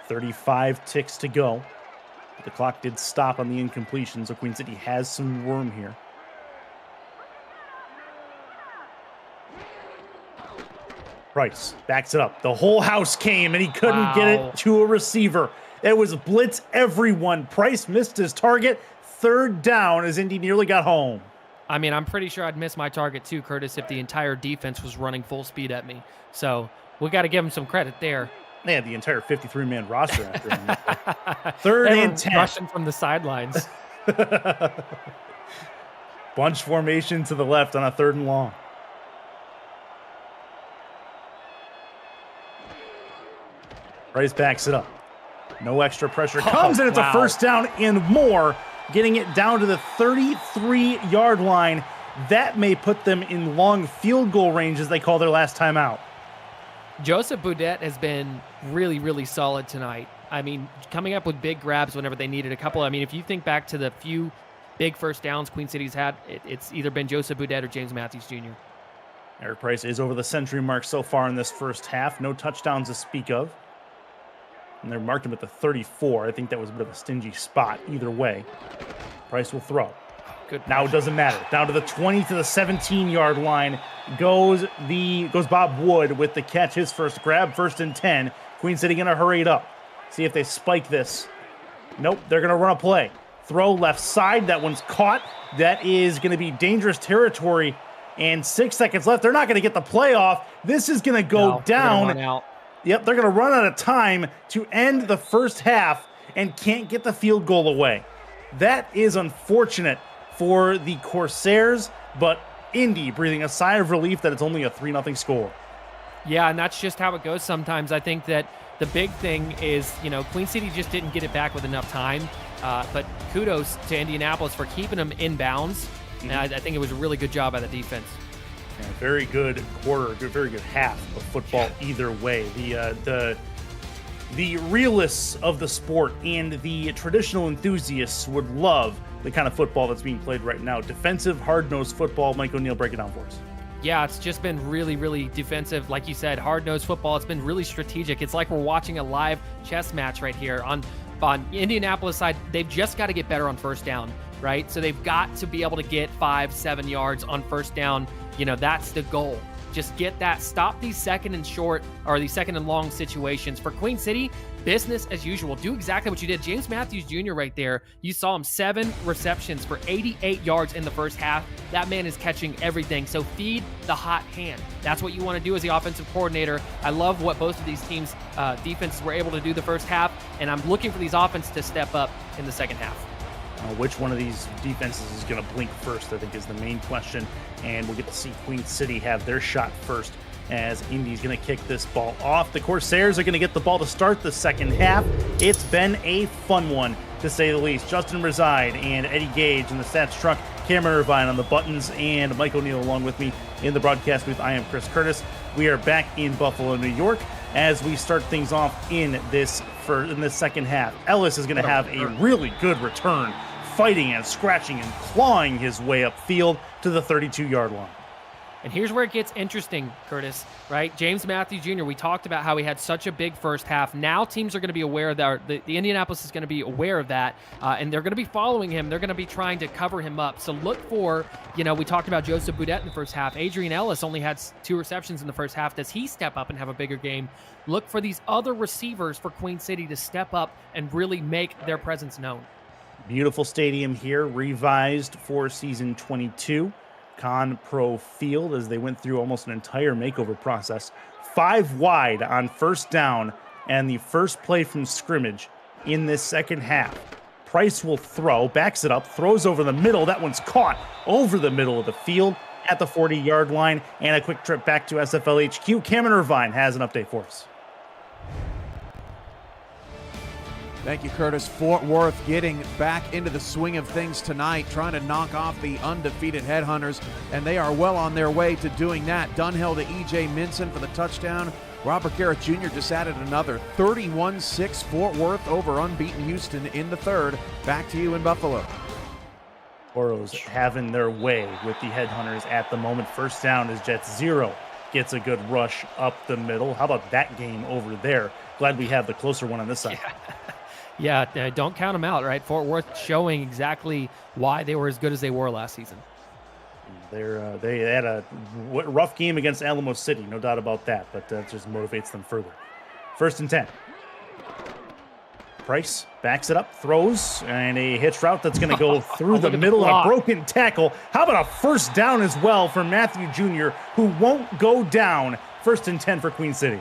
35 ticks to go. The clock did stop on the incompletion, so Queen City has some room here. Price backs it up. The whole house came, and he couldn't get it to a receiver. It was blitz everyone. Price missed his target. 3rd down as Indy nearly got home. I'm pretty sure I'd miss my target too, Curtis, if the entire defense was running full speed at me. So we got to give him some credit there. They had the entire 53-man roster after him. 3rd and 10. Rushing from the sidelines. Bunch formation to the left on a 3rd and long. Price backs it up. No extra pressure comes, and it's a 1st down and more, getting it down to the 33-yard line. That may put them in long field goal range as they call their last timeout. Joseph Boudet has been really, really solid tonight. Coming up with big grabs whenever they needed a couple. If you think back to the few big 1st downs Queen City's had, it's either been Joseph Boudet or James Matthews Jr. Eric Price is over the century mark so far in this first half. No touchdowns to speak of. And they marked him at the 34. I think that was a bit of a stingy spot either way. Price will throw. Good. Now it doesn't matter. Down to the 20 to the 17-yard line goes Bob Wood with the catch, his first grab, 1st and 10. Queen City going to hurry it up. See if they spike this Nope, they're going to run a play. Throw left side. That one's caught. That is going to be dangerous territory. And 6 seconds left. They're not going to get the play off. This is going to go down. Run out. Yep, they're going to run out of time to end the first half and can't get the field goal away. That is unfortunate for the Corsairs, but Indy breathing a sigh of relief that it's only a 3-0 score. Yeah, and that's just how it goes sometimes. I think that the big thing is, Queen City just didn't get it back with enough time. But kudos to Indianapolis for keeping them in bounds. And I think it was a really good job by the defense. Yeah, very good quarter, very good half of football either way. The realists of the sport and the traditional enthusiasts would love the kind of football that's being played right now. Defensive, hard-nosed football. Mike O'Neill, break it down for us. Yeah, it's just been really, really defensive. Like you said, hard-nosed football. It's been really strategic. It's like we're watching a live chess match right here. On Indianapolis side, they've just got to get better on first down, right? So they've got to be able to get 5-7 yards on first down. That's the goal. Just get that. Stop these second and short or these second and long situations. For Queen City, business as usual. Do exactly what you did. James Matthews Jr. right there. You saw him 7 receptions for 88 yards in the first half. That man is catching everything. So feed the hot hand. That's what you want to do as the offensive coordinator. I love what both of these teams' defenses were able to do the first half, and I'm looking for these offenses to step up in the second half. Which one of these defenses is going to blink first, I think, is the main question. And we'll get to see Queen City have their shot first as Indy's going to kick this ball off. The Corsairs are going to get the ball to start the second half. It's been a fun one, to say the least. Justin Reside and Eddie Gage in the stats truck, Cameron Irvine on the buttons, and Mike O'Neill along with me in the broadcast booth. I am Chris Curtis. We are back in Buffalo, New York, as we start things off in this second half. Ellis is going to have a really good return, fighting and scratching and clawing his way upfield to the 32-yard line. And here's where it gets interesting, Curtis, right? James Matthews Jr., we talked about how he had such a big first half. Now teams are going to be aware of that. The Indianapolis is going to be aware of that, and they're going to be following him. They're going to be trying to cover him up. So look for, we talked about Joseph Boudette in the first half. Adrian Ellis only had 2 receptions in the first half. Does he step up and have a bigger game? Look for these other receivers for Queen City to step up and really make their presence known. Beautiful stadium here, revised for season 22. Con Pro Field, as they went through almost an entire makeover process. 5 wide on first down and the first play from scrimmage in this second half. Price will throw, backs it up, throws over the middle. That one's caught over the middle of the field at the 40-yard line. And a quick trip back to SFL HQ. Cameron Irvine has an update for us. Thank you, Curtis. Fort Worth getting back into the swing of things tonight, trying to knock off the undefeated Headhunters, and they are well on their way to doing that. Dunhill to E.J. Minson for the touchdown. Robert Garrett Jr. just added another. 31-6 Fort Worth over unbeaten Houston in the third. Back to you in Buffalo. Oros having their way with the Headhunters at the moment. First down is Jets 0. Gets a good rush up the middle. How about that game over there? Glad we have the closer one on this side. Yeah, don't count them out, right? Fort Worth showing exactly why they were as good as they were last season. They had a rough game against Alamo City, no doubt about that, but that just motivates them further. First and 10. Price backs it up, throws, and a hitch route that's going to go through the middle of a broken tackle. How about a first down as well for Matthew Jr., who won't go down? First and 10 for Queen City.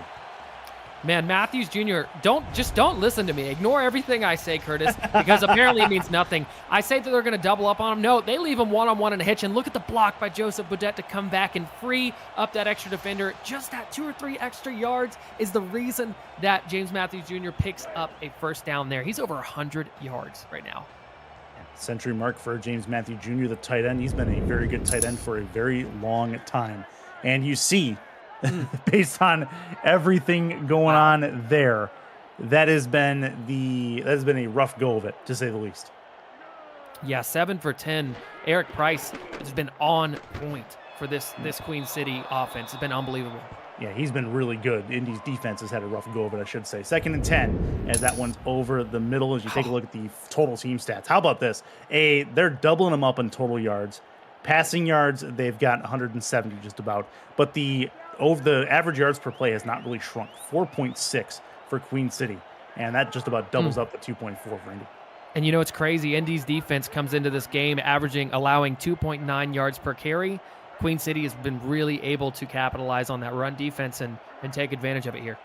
Man, Matthews Jr., don't listen to me. Ignore everything I say, Curtis, because apparently it means nothing. I say that they're going to double up on him. No, they leave him one-on-one in a hitch, and look at the block by Joseph Boudette to come back and free up that extra defender. Just that 2 or 3 extra yards is the reason that James Matthews Jr. picks up a first down there. He's over 100 yards right now. Century mark for James Matthews Jr., the tight end. He's been a very good tight end for a very long time. And you see, based on everything going on there, that has been a rough go of it, to say the least. Yeah, 7 for 10. Eric Price has been on point for this Queen City offense. It's been unbelievable. Yeah, he's been really good. Indy's defense has had a rough go of it, I should say. Second and 10, as that one's over the middle, as you take a look at the total team stats. How about this? They're doubling them up in total yards. Passing yards, they've got 170 just about. But the average yards per play has not really shrunk. 4.6 for Queen City. And that just about doubles up the 2.4 for Indy. And you know, it's crazy. Indy's defense comes into this game allowing 2.9 yards per carry. Queen City has been really able to capitalize on that run defense and take advantage of it here.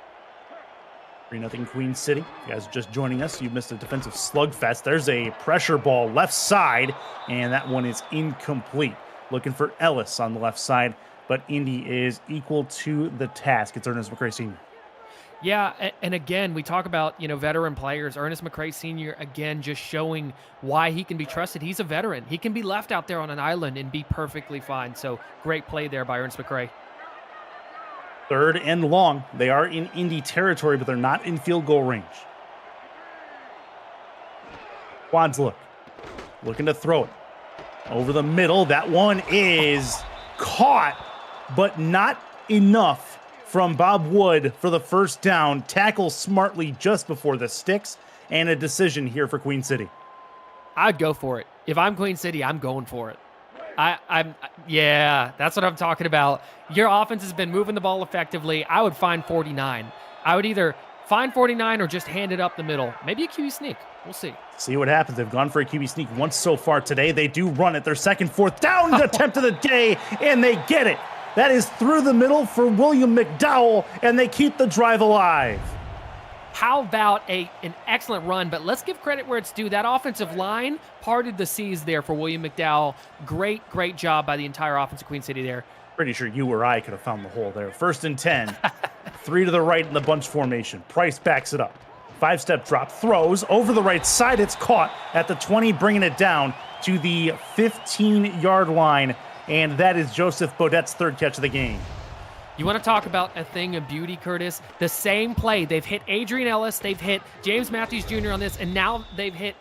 3-0 Queen City. If you guys are just joining us, you missed a defensive slugfest. There's a pressure ball left side, and that one is incomplete. Looking for Ellis on the left side, but Indy is equal to the task. It's Ernest McCray Sr. Yeah, and again, we talk about, veteran players. Ernest McCray Sr., again, just showing why he can be trusted. He's a veteran. He can be left out there on an island and be perfectly fine. So great play there by Ernest McCray. 3rd and long. They are in Indy territory, but they're not in field goal range. Quads looking to throw it over the middle. That one is caught, but not enough from Bob Wood for the first down. Tackle smartly just before the sticks, and a decision here for Queen City. I'd go for it. If I'm Queen City, I'm going for it. Yeah, that's what I'm talking about. Your offense has been moving the ball effectively. I would find 49. I would either find 49 or just hand it up the middle. Maybe a QB sneak. We'll see. See what happens. They've gone for a QB sneak once so far today. They do run it. Their second, 4th down attempt of the day, and they get it. That is through the middle for William McDowell, and they keep the drive alive. How about an excellent run? But let's give credit where it's due. That offensive line parted the seas there for William McDowell. Great job by the entire offense of Queen City there. Pretty sure you or I could have found the hole there. 1st and 10. 3 to the right in the bunch formation. Price backs it up. 5-step drop, throws over the right side. It's caught at the 20, bringing it down to the 15-yard line. And that is Joseph Baudette's 3rd catch of the game. You want to talk about a thing of beauty, Curtis? The same play. They've hit Adrian Ellis. They've hit James Matthews Jr. on this, and now they've hit.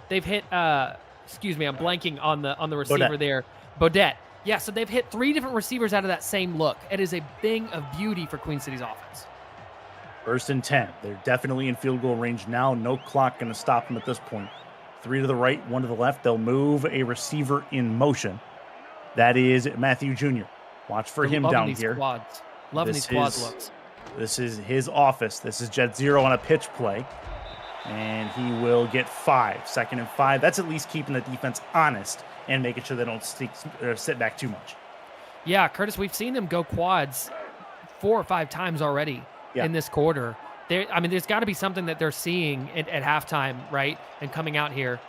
Excuse me, I'm blanking on the receiver Baudette. there, Baudette. Yeah, so they've hit 3 different receivers out of that same look. It is a thing of beauty for Queen City's offense. 1st and 10. They're definitely in field goal range now. No clock going to stop them at this point. 3 to the right, 1 to the left. They'll move a receiver in motion. That is Matthew Jr. Watch for him down here. Quads. Loving these quads looks. This is his office. This is Jet Zero on a pitch play. And he will get 5. 2nd and 5. That's at least keeping the defense honest and making sure they don't sit back too much. Yeah, Curtis, we've seen them go quads 4 or 5 times already in this quarter. There's got to be something that they're seeing at halftime, right? And coming out here.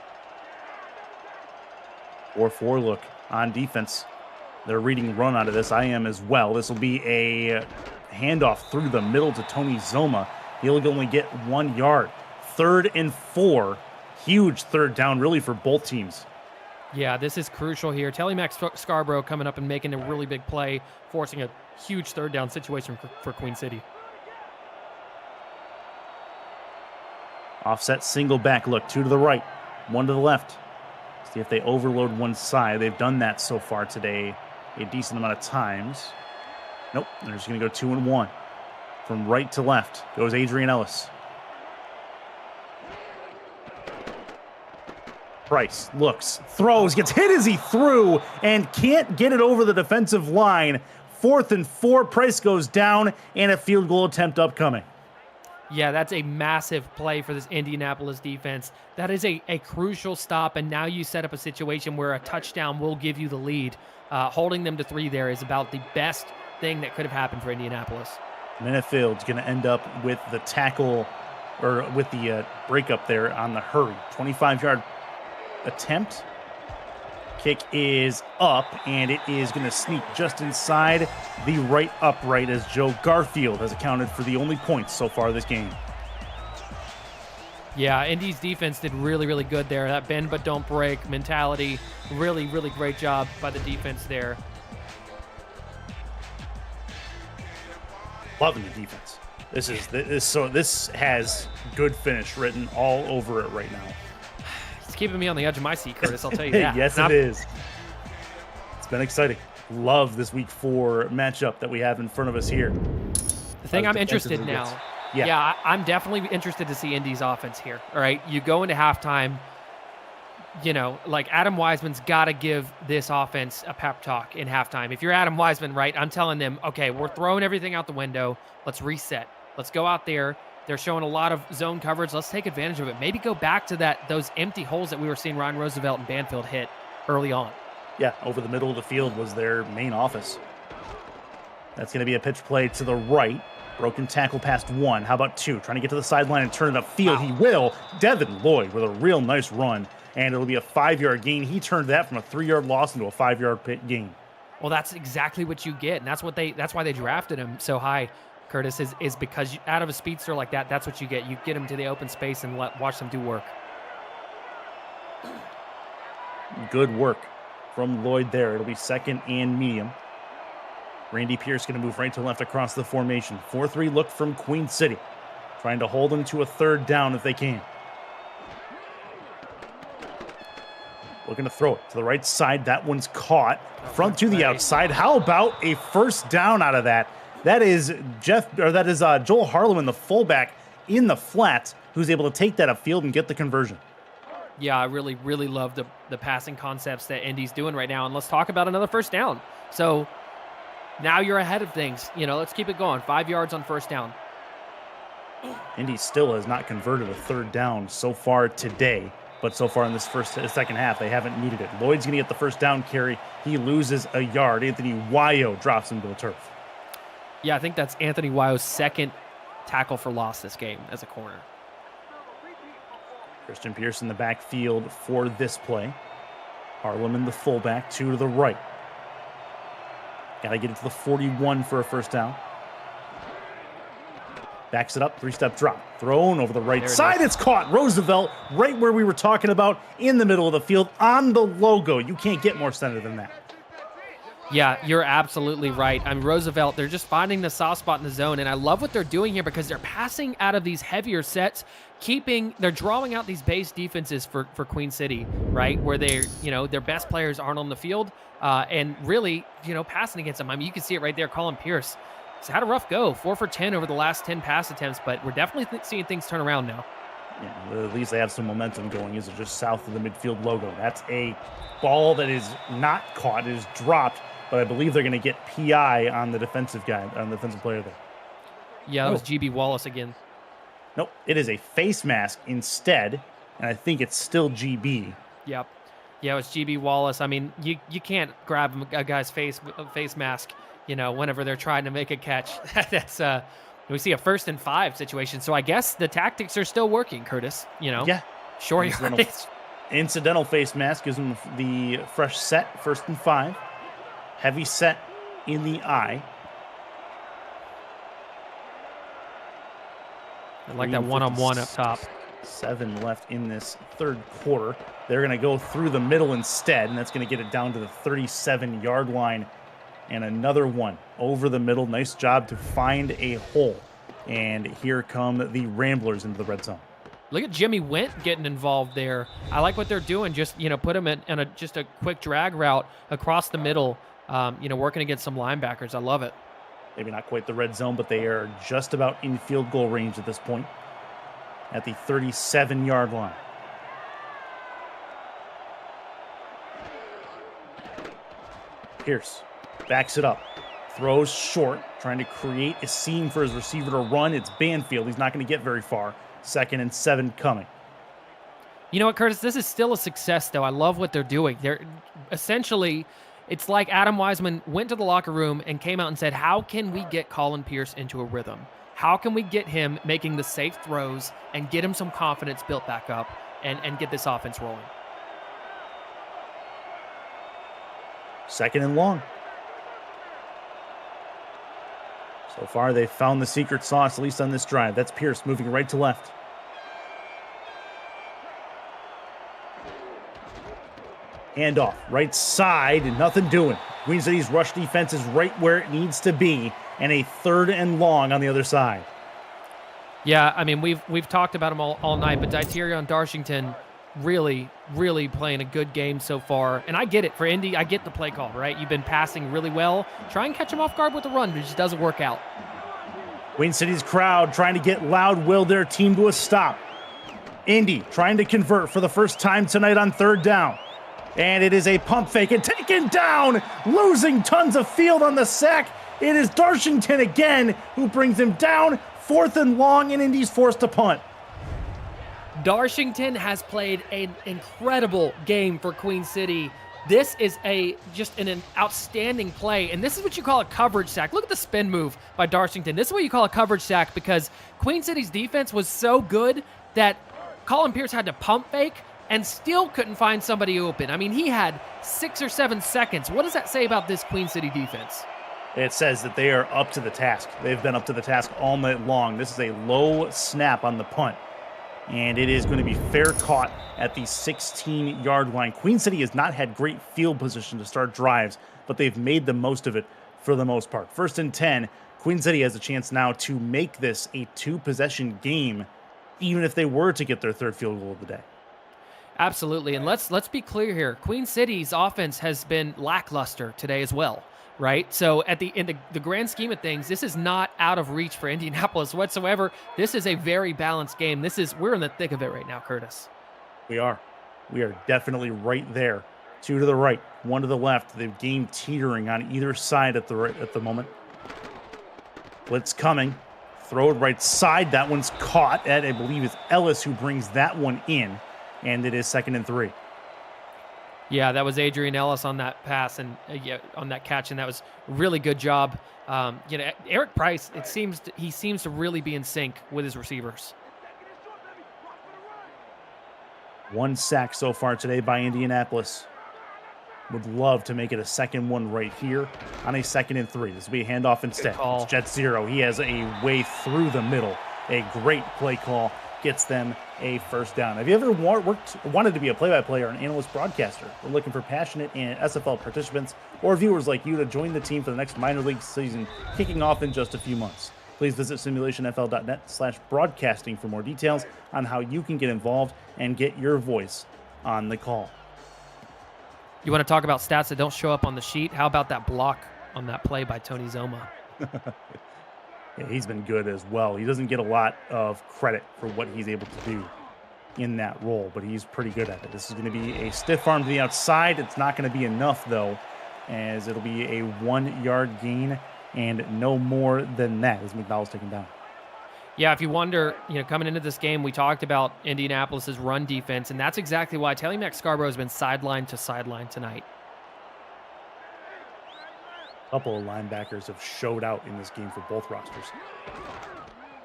4-4 look on defense. They're reading run out of this. I am as well. This will be a handoff through the middle to Tony Zoma. He'll only get 1 yard. 3rd and 4. Huge 3rd down, really, for both teams. Yeah, this is crucial here. Telly Max Scarborough coming up and making a really big play, forcing a huge 3rd down situation for Queen City. Offset single back look. 2 to the right, 1 to the left. See if they overload one side. They've done that so far today a decent amount of times. Nope, they're just going to go 2 and 1. From right to left goes Adrian Ellis. Price looks, throws, gets hit as he threw, and can't get it over the defensive line. 4th and 4, Price goes down, and a field goal attempt upcoming. Yeah, that's a massive play for this Indianapolis defense. That is a crucial stop, and now you set up a situation where a touchdown will give you the lead. Holding them to 3 there is about the best thing that could have happened for Indianapolis. Minifield's going to end up with the tackle, or with the breakup there on the hurry. 25-yard attempt. Kick is up, and it is going to sneak just inside the right upright as Joe Garfield has accounted for the only points so far this game. Yeah, Indy's defense did really good there. That bend but don't break mentality. Really great job by the defense there. Loving the defense. This has good finish written all over it right now. It's keeping me on the edge of my seat, Curtis, I'll tell you that. Yes, it is. It's been exciting. Love this week 4 matchup that we have in front of us here. The thing I'm interested now. Yeah, I'm definitely interested to see Indy's offense here. All right, you go into halftime, like Adam Wiseman's got to give this offense a pep talk in halftime. If you're Adam Wiseman, right, I'm telling them, okay, we're throwing everything out the window. Let's reset. Let's go out there, They're showing a lot of zone coverage. Let's take advantage of it. Maybe go back to those empty holes that we were seeing Ryan Roosevelt and Banfield hit early on. Yeah, over the middle of the field was their main office. That's going to be a pitch play to the right. Broken tackle past 1. How about 2? Trying to get to the sideline and turn it upfield. Wow. He will. Devin Lloyd with a real nice run, and it'll be a 5-yard gain. He turned that from a 3-yard loss into a 5-yard gain. Well, that's exactly what you get, and that's why they drafted him so high, Curtis, is because out of a speedster like that, that's what you get. You get him to the open space and watch them do work. Good work from Lloyd there. It'll be 2nd and medium. Randy Pierce going to move right to left across the formation. 4-3 look from Queen City. Trying to hold them to a 3rd down if they can. Looking to throw it to the right side. That one's caught. Front to the outside. How about a 1st down out of that? That is Joel Harleman, the fullback in the flats, who's able to take that upfield and get the conversion. Yeah, I really, really love the passing concepts that Indy's doing right now. And let's talk about another 1st down. So now you're ahead of things. Let's keep it going. 5 yards on 1st down. Indy still has not converted a 3rd down so far today, but so far in this second half, they haven't needed it. Lloyd's going to get the 1st down carry. He loses a yard. Anthony Wayo drops him to the turf. Yeah, I think that's Anthony Wayo's 2nd tackle for loss this game as a corner. Christian Pierce in the backfield for this play. Harleman, the fullback, 2 to the right. Got to get it to the 41 for a 1st down. Backs it up, 3-step drop. Thrown over the right side. It's caught. Roosevelt, right where we were talking about, in the middle of the field, on the logo. You can't get more center than that. Yeah, you're absolutely right. Roosevelt, they're just finding the soft spot in the zone, and I love what they're doing here because they're passing out of these heavier sets, they're drawing out these base defenses for Queen City, right, where their best players aren't on the field, and really, passing against them. You can see it right there. Colin Pierce has had a rough go, 4 for 10 over the last 10 pass attempts, but we're definitely seeing things turn around now. Yeah, at least they have some momentum going. Is it just south of the midfield logo? That's a ball that is not caught. It is dropped. But I believe they're going to get PI on the defensive player there. Yeah, that was GB Wallace again. Nope, it is a face mask instead, and I think it's still GB. Yep. Yeah, it was GB Wallace. You can't grab a guy's face mask, whenever they're trying to make a catch. That's we see a 1st and 5 situation. So I guess the tactics are still working, Curtis. Yeah. Short yardage. Incidental face mask gives them the fresh set, 1st and 5. Heavy set in the eye. I like that one-on-one up top. 7 left in this 3rd quarter. They're going to go through the middle instead, and that's going to get it down to the 37-yard line. And another one over the middle. Nice job to find a hole. And here come the Ramblers into the red zone. Look at Jimmy Went getting involved there. I like what they're doing. Just, put him in just a quick drag route across the middle. Working against some linebackers. I love it. Maybe not quite the red zone, but they are just about in field goal range at this point at the 37-yard line. Pierce backs it up, throws short, trying to create a seam for his receiver to run. It's Banfield. He's not going to get very far. 2nd and 7 coming. You know what, Curtis? This is still a success, though. I love what they're doing. They're essentially... It's like Adam Wiseman went to the locker room and came out and said, how can we get Colin Pierce into a rhythm? How can we get him making the safe throws and get him some confidence built back up and get this offense rolling? 2nd and long. So far, they've found the secret sauce, at least on this drive. That's Pierce moving right to left. Handoff, right side, and nothing doing. Queen City's rush defense is right where it needs to be, and a 3rd and long on the other side. Yeah, we've talked about him all night, but Dieterion Darshington really, really playing a good game so far. And I get it. For Indy, I get the play call, right? You've been passing really well. Try and catch him off guard with a run, but it just doesn't work out. Queen City's crowd trying to get loud, will their team to a stop. Indy trying to convert for the first time tonight on 3rd down. And it is a pump fake and taken down, losing tons of field on the sack. It is Darshington again who brings him down 4th and long, and Indy's forced to punt. Darshington has played an incredible game for Queen City. This is just an outstanding play, and this is what you call a coverage sack. Look at the spin move by Darshington. This is what you call a coverage sack because Queen City's defense was so good that Colin Pierce had to pump fake and still couldn't find somebody open. I mean, he had 6 or 7 seconds. What does that say about this Queen City defense? It says that they are up to the task. They've been up to the task all night long. This is a low snap on the punt, and it is going to be fair caught at the 16-yard line. Queen City has not had great field position to start drives, but they've made the most of it for the most part. 1st and 10, Queen City has a chance now to make this a 2-possession game, even if they were to get their 3rd field goal of the day. Absolutely, and let's be clear here. Queen City's offense has been lackluster today as well, right? So in the grand scheme of things, this is not out of reach for Indianapolis whatsoever. This is a very balanced game. We're in the thick of it right now, Curtis. We are definitely right there. 2 to the right, 1 to the left. The game teetering on either side at the moment. Blitz coming. Throw it right side. That one's caught at, I believe it's Ellis who brings that one in. And it is 2nd and 3. Yeah, that was Adrian Ellis on that pass and on that catch, and that was a really good job. Eric Price, he seems to really be in sync with his receivers. 1 sack so far today by Indianapolis. Would love to make it a second one right here on a 2nd and 3. This will be a handoff instead. It's Jet Zero. He has a way through the middle. A great play call. Gets them a 1st down. Have you ever wanted to be a play-by-play or an analyst broadcaster? We're looking for passionate and SFL participants or viewers like you to join the team for the next minor league season kicking off in just a few months. Please visit simulationfl.net/broadcasting for more details on how you can get involved and get your voice on the call. You want to talk about stats that don't show up on the sheet? How about that block on that play by Tony Zoma? Yeah, he's been good as well. He doesn't get a lot of credit for what he's able to do in that role, but he's pretty good at it. This is going to be a stiff arm to the outside. It's not going to be enough, though, as it'll be a 1-yard gain and no more than that as McDowell's taken down. Yeah, if you wonder, coming into this game, we talked about Indianapolis's run defense, and that's exactly why Taylor Mack Scarborough has been sideline to sideline tonight. A couple of linebackers have showed out in this game for both rosters.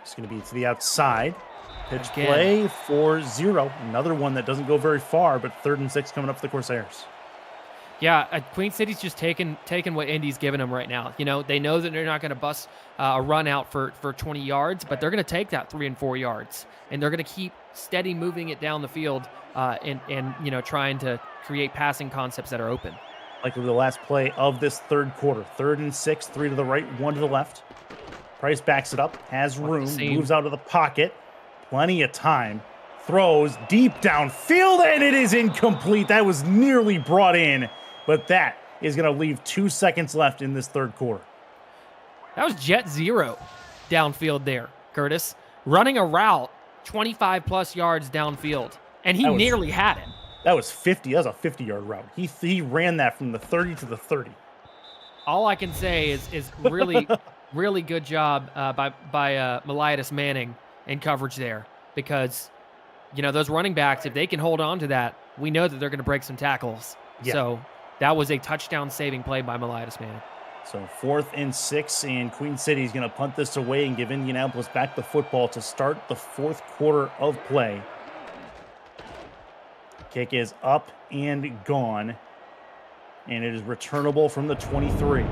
It's going to be to the outside. Pitch play for 0. Another one that doesn't go very far, but 3rd and 6 coming up for the Corsairs. Yeah, Queen City's just taking what Indy's giving them right now. They know that they're not going to bust a run out for 20 yards, but they're going to take that 3 and 4 yards, and they're going to keep steady moving it down the field and trying to create passing concepts that are open. Likely the last play of this 3rd quarter. 3rd and 6, 3 to the right, 1 to the left. Price backs it up, has room, moves out of the pocket. Plenty of time. Throws deep downfield, and it is incomplete. That was nearly brought in, but that is going to leave 2 seconds left in this 3rd quarter. That was Jet Zero downfield there, Curtis. Running a route 25-plus yards downfield, and he nearly had it. That was 50. That was a 50-yard route. He ran that from the 30 to the 30. All I can say is really, really good job by Meliadus Manning in coverage there because, those running backs, if they can hold on to that, we know that they're going to break some tackles. Yeah. So that was a touchdown-saving play by Meliadus Manning. So 4th and 6, and Queen City is going to punt this away and give Indianapolis back the football to start the 4th quarter of play. Kick is up and gone, and it is returnable from the 23.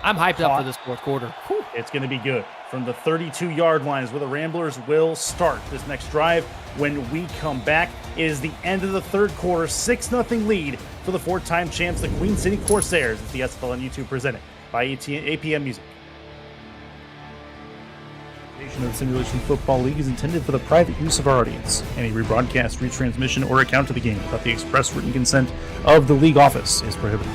I'm hyped up for this 4th quarter. Whew. It's going to be good. From the 32-yard line is where the Ramblers will start this next drive. When we come back, it is the end of the 3rd quarter, 6-0 lead for the 4-time champs, the Queen City Corsairs. It's the SFL on YouTube presented by APM Music. Of the Simulation Football League is intended for the private use of our audience. Any rebroadcast, retransmission, or account of the game without the express written consent of the league office is prohibited.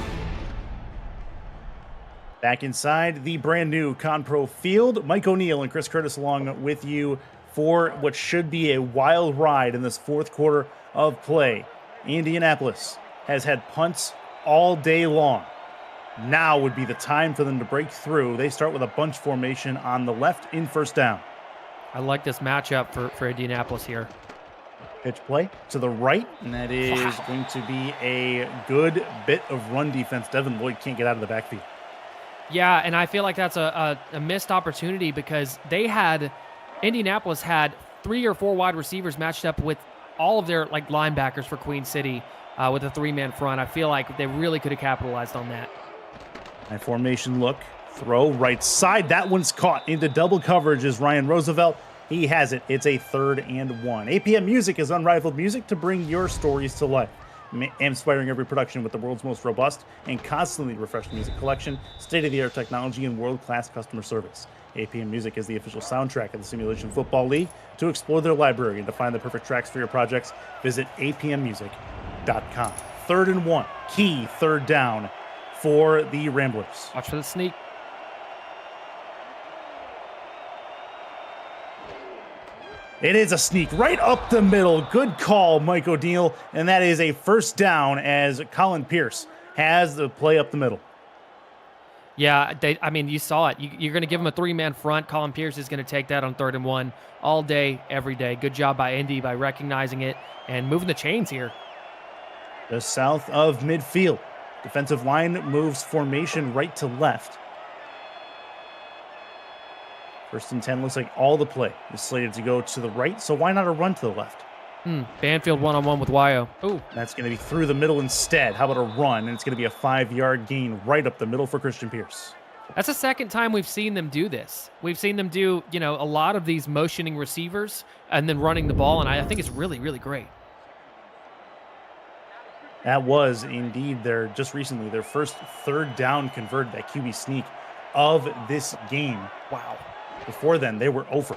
Back inside the brand new Conpro field, Mike O'Neill and Chris Curtis along with you for what should be a wild ride in this 4th quarter of play. Indianapolis has had punts all day long. Now would be the time for them to break through. They start with a bunch formation on the left in 1st down. I like this matchup for Indianapolis here. Pitch play to the right, and that is going to be a good bit of run defense. Devin Lloyd can't get out of the backfield. Yeah, and I feel like that's a missed opportunity because Indianapolis had 3 or 4 wide receivers matched up with all of their linebackers for Queen City with a 3-man front. I feel like they really could have capitalized on that. High formation look, throw right side. That one's caught into double coverage is Ryan Roosevelt. He has it. It's a 3rd and 1. APM Music is unrivaled music to bring your stories to life. Inspiring every production with the world's most robust and constantly refreshed music collection, state-of-the-art technology, and world-class customer service. APM Music is the official soundtrack of the Simulation Football League. To explore their library and to find the perfect tracks for your projects, visit apmmusic.com. 3rd and 1. Key 3rd down for the Ramblers. Watch for the sneak. It is a sneak right up the middle. Good call, Mike O'Neal. And that is a 1st down as Colin Pierce has the play up the middle. Yeah, you saw it. You're going to give him a 3-man front. Colin Pierce is going to take that on 3rd and 1 all day, every day. Good job by Indy by recognizing it and moving the chains here. Just south of midfield. Defensive line moves formation right to left. 1st and 10 looks like all the play is slated to go to the right, so why not a run to the left? Banfield one-on-one with Wyo. Ooh. That's going to be through the middle instead. How about a run? And it's going to be a 5-yard gain right up the middle for Christian Pierce. That's the second time we've seen them do this. We've seen them do, a lot of these motioning receivers and then running the ball, and I think it's really, really great. That was indeed their first 3rd down converted, that QB sneak of this game. Wow. Before then, they were over.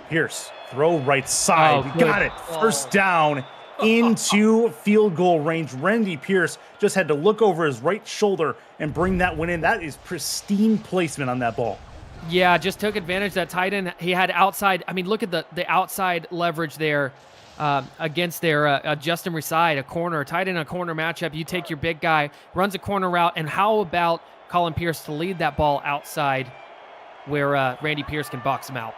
Pierce, throw right side. Oh, We got it. 1st down into field goal range. Randy Pierce just had to look over his right shoulder and bring that one in. That is pristine placement on that ball. Yeah, just took advantage of that tight end. He had outside. Look at the outside leverage there against their Justin Reside, a corner, tight end, a corner matchup. You take your big guy, runs a corner route, and how about Colin Pierce to lead that ball outside where Randy Pierce can box him out?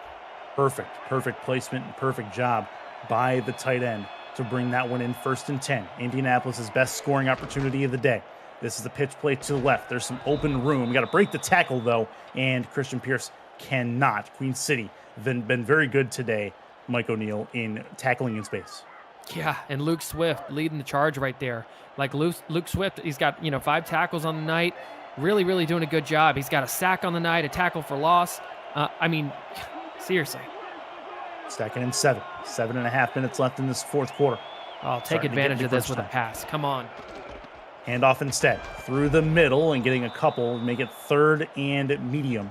Perfect placement and perfect job by the tight end to bring that one in 1st and 10. Indianapolis' best scoring opportunity of the day. This is the pitch play to the left. There's some open room. We got to break the tackle, though, and Christian Pierce cannot. Queen City been very good today, Mike O'Neal, in tackling in space. Yeah, and Luke Swift leading the charge right there. Luke Swift, he's got 5 tackles on the night. Really, really doing a good job. He's got a sack on the night, a tackle for loss. Seriously. 2nd and 7. 7.5 minutes left in this 4th quarter. I'll take advantage of this with a pass. Come on. Handoff instead. Through the middle and getting a couple. Make it 3rd and medium.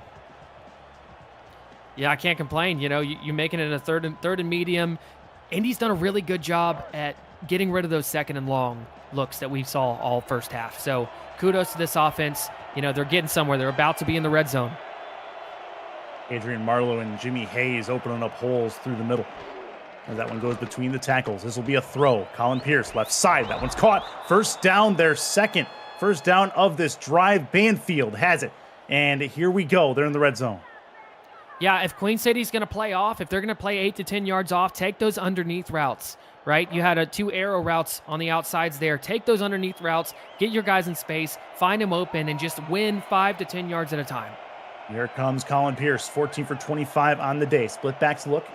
Yeah, I can't complain. You're making it a third and medium. Indy's done a really good job at getting rid of those 2nd and long looks that we saw all first half. So kudos to this offense. They're getting somewhere. They're about to be in the red zone. Adrian Marlowe and Jimmy Hayes opening up holes through the middle. As that one goes between the tackles. This will be a throw. Colin Pierce, left side. That one's caught. 1st down, their 2nd. 1st down of this drive. Banfield has it. And here we go. They're in the red zone. Yeah, if Queen City's going to play off, if they're going to play 8 to 10 yards off, take those underneath routes, right? You had 2 arrow routes on the outsides there. Take those underneath routes, get your guys in space, find them open, and just win 5 to 10 yards at a time. Here comes Colin Pierce, 14 for 25 on the day. Split backs look,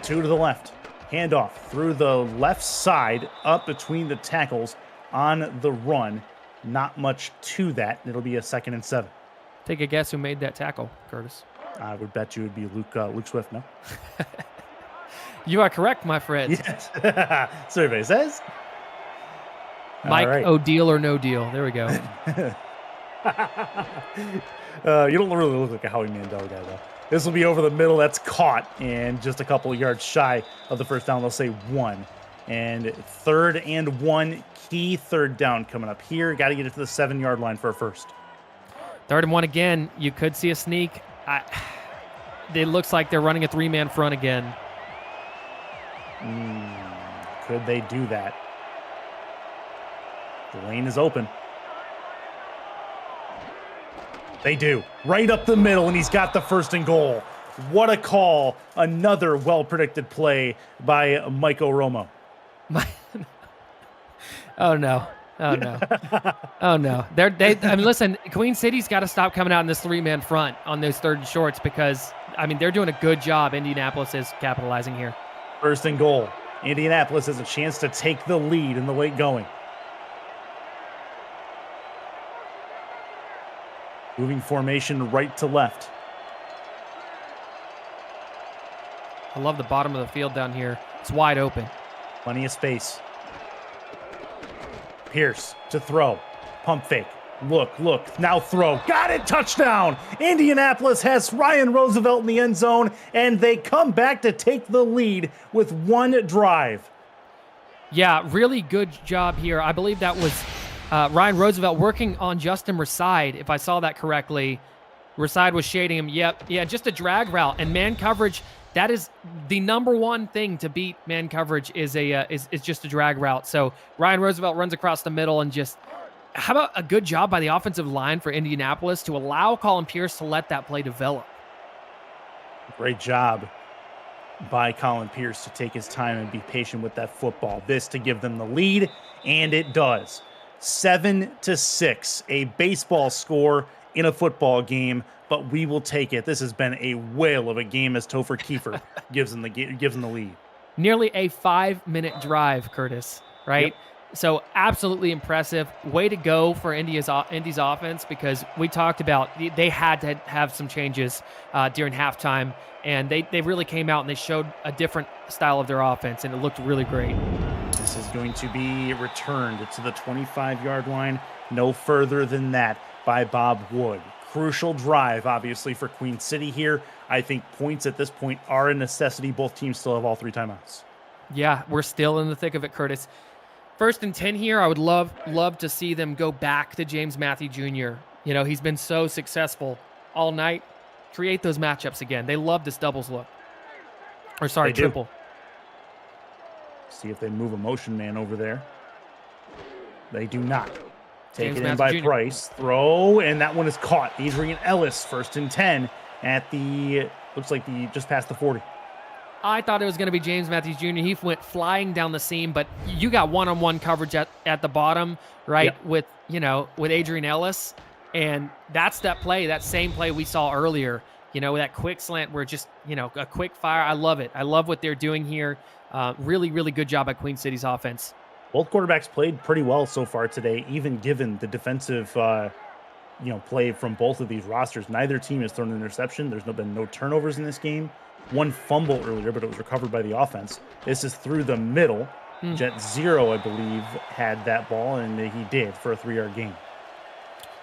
2 to the left. Handoff through the left side, up between the tackles on the run. Not much to that. It'll be a 2nd and 7. Take a guess who made that tackle, Curtis. I would bet you it would be Luke Swift, no? You are correct, my friend. Yes. Survey says. Mike O'Deal or no deal. There we go. You don't really look like a Howie Mandel guy, though. This will be over the middle. That's caught, and just a couple of yards shy of the 1st down. They'll say 1. And 3rd and 1, key 3rd down coming up here. Got to get it to the 7-yard line for a 1st. 3rd and 1 again. You could see a sneak. It looks like they're running a 3-man front again. Could they do that? The lane is open. They do. Right up the middle, and he's got the 1st and goal. What a call. Another well-predicted play by Mike Romo. Oh, no. Oh, no. Oh, no. I mean, listen, Queen City's got to stop coming out in this three-man front on those third and shorts because, I mean, they're doing a good job. Indianapolis is capitalizing here. First and goal. Indianapolis has a chance to take the lead in the late going. Moving formation right to left. I love the bottom of the field down here. It's wide open. Plenty of space. Pierce to throw. Pump fake. Look. Now throw. Got it. Touchdown. Indianapolis has Ryan Roosevelt in the end zone, and they come back to take the lead with one drive. Yeah, really good job here. I believe that was Ryan Roosevelt working on Justin Reside, if I saw that correctly. Reside was shading him. Yep. Yeah, just a drag route. And man coverage, that is the number one thing to beat man coverage is just a drag route. So Ryan Roosevelt runs across the middle and just, how about a good job by the offensive line for Indianapolis to allow Colin Pierce to let that play develop? Great job by Colin Pierce to take his time and be patient with that football. This to give them the lead, and it does. 7-6, a baseball score in a football game, but we will take it. This has been a whale of a game as Topher Kiefer gives them the lead. Nearly a 5-minute drive, Curtis, right? Yep. So absolutely impressive. Way to go for Indy's offense, because we talked about they had to have some changes during halftime, and they really came out and they showed a different style of their offense, and it looked really great. This is going to be returned to the 25-yard line, no further than that by Bob Wood. Crucial drive, obviously, for Queen City here. I think points at this point are a necessity. Both teams still have all three timeouts. Yeah, we're still in the thick of it, Curtis. 1st and 10 here. I would love to see them go back to James Matthew Jr. You know, he's been so successful all night. Create those matchups again. They love this doubles look. Or sorry, triple. See if they move a motion man over there. They do not. Taken in Matthew by Jr. Price. Throw, and that one is caught. Adrian Ellis, 1st and 10 at the, looks like just past the 40. I thought it was going to be James Matthews Jr. He went flying down the seam, but you got one-on-one coverage at the bottom, right? Yep. with Adrian Ellis, and that's that same play we saw earlier. That quick slant where just a quick fire. I love it. I love what they're doing here. Really, really good job by Queen City's offense. Both quarterbacks played pretty well so far today, even given the defensive, play from both of these rosters. Neither team has thrown an interception. There's been no turnovers in this game. One fumble earlier, but it was recovered by the offense. This is through the middle. Jet Zero, I believe, had that ball, and he did for a 3-yard gain.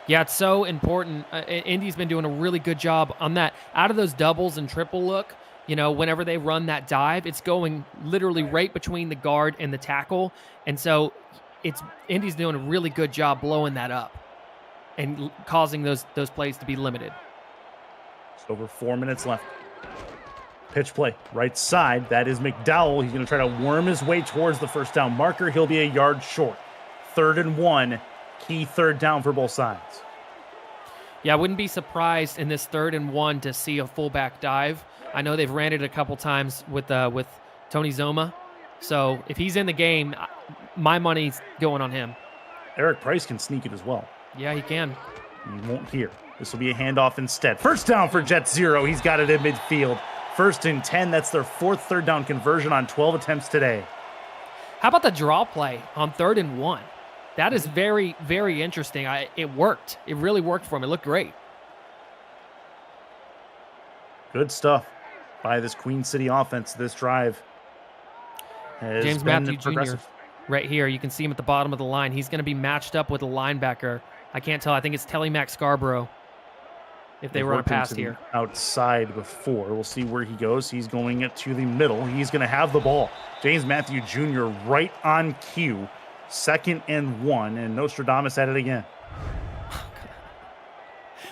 Yeah, it's so important. Indy's been doing a really good job on that. Out of those doubles and triple look, whenever they run that dive, it's going literally right between the guard and the tackle. And so Indy's doing a really good job blowing that up and causing those plays to be limited. It's over 4 minutes left. Pitch play, right side. That is McDowell. He's going to try to worm his way towards the first down marker. He'll be a yard short. 3rd and 1. Key 3rd down for both sides. Yeah, I wouldn't be surprised in this 3rd and 1 to see a fullback dive. I know they've ran it a couple times with Tony Zoma. So if he's in the game, my money's going on him. Eric Price can sneak it as well. Yeah, he can. You won't hear. This will be a handoff instead. First down for Jet Zero. He's got it in midfield. 1st and 10. That's their 4th 3rd down conversion on 12 attempts today. How about the draw play on 3rd and 1? That is very, very interesting. It worked. It really worked for him. It looked great. Good stuff by this Queen City offense. This drive has James been Matthew Jr. right here. You can see him at the bottom of the line. He's going to be matched up with a linebacker. I can't tell. I think it's Telemac Scarborough if they run a pass here. Outside before. We'll see where he goes. He's going to the middle. He's going to have the ball. James Matthew Jr. right on cue. 2nd and 1, and Nostradamus at it again.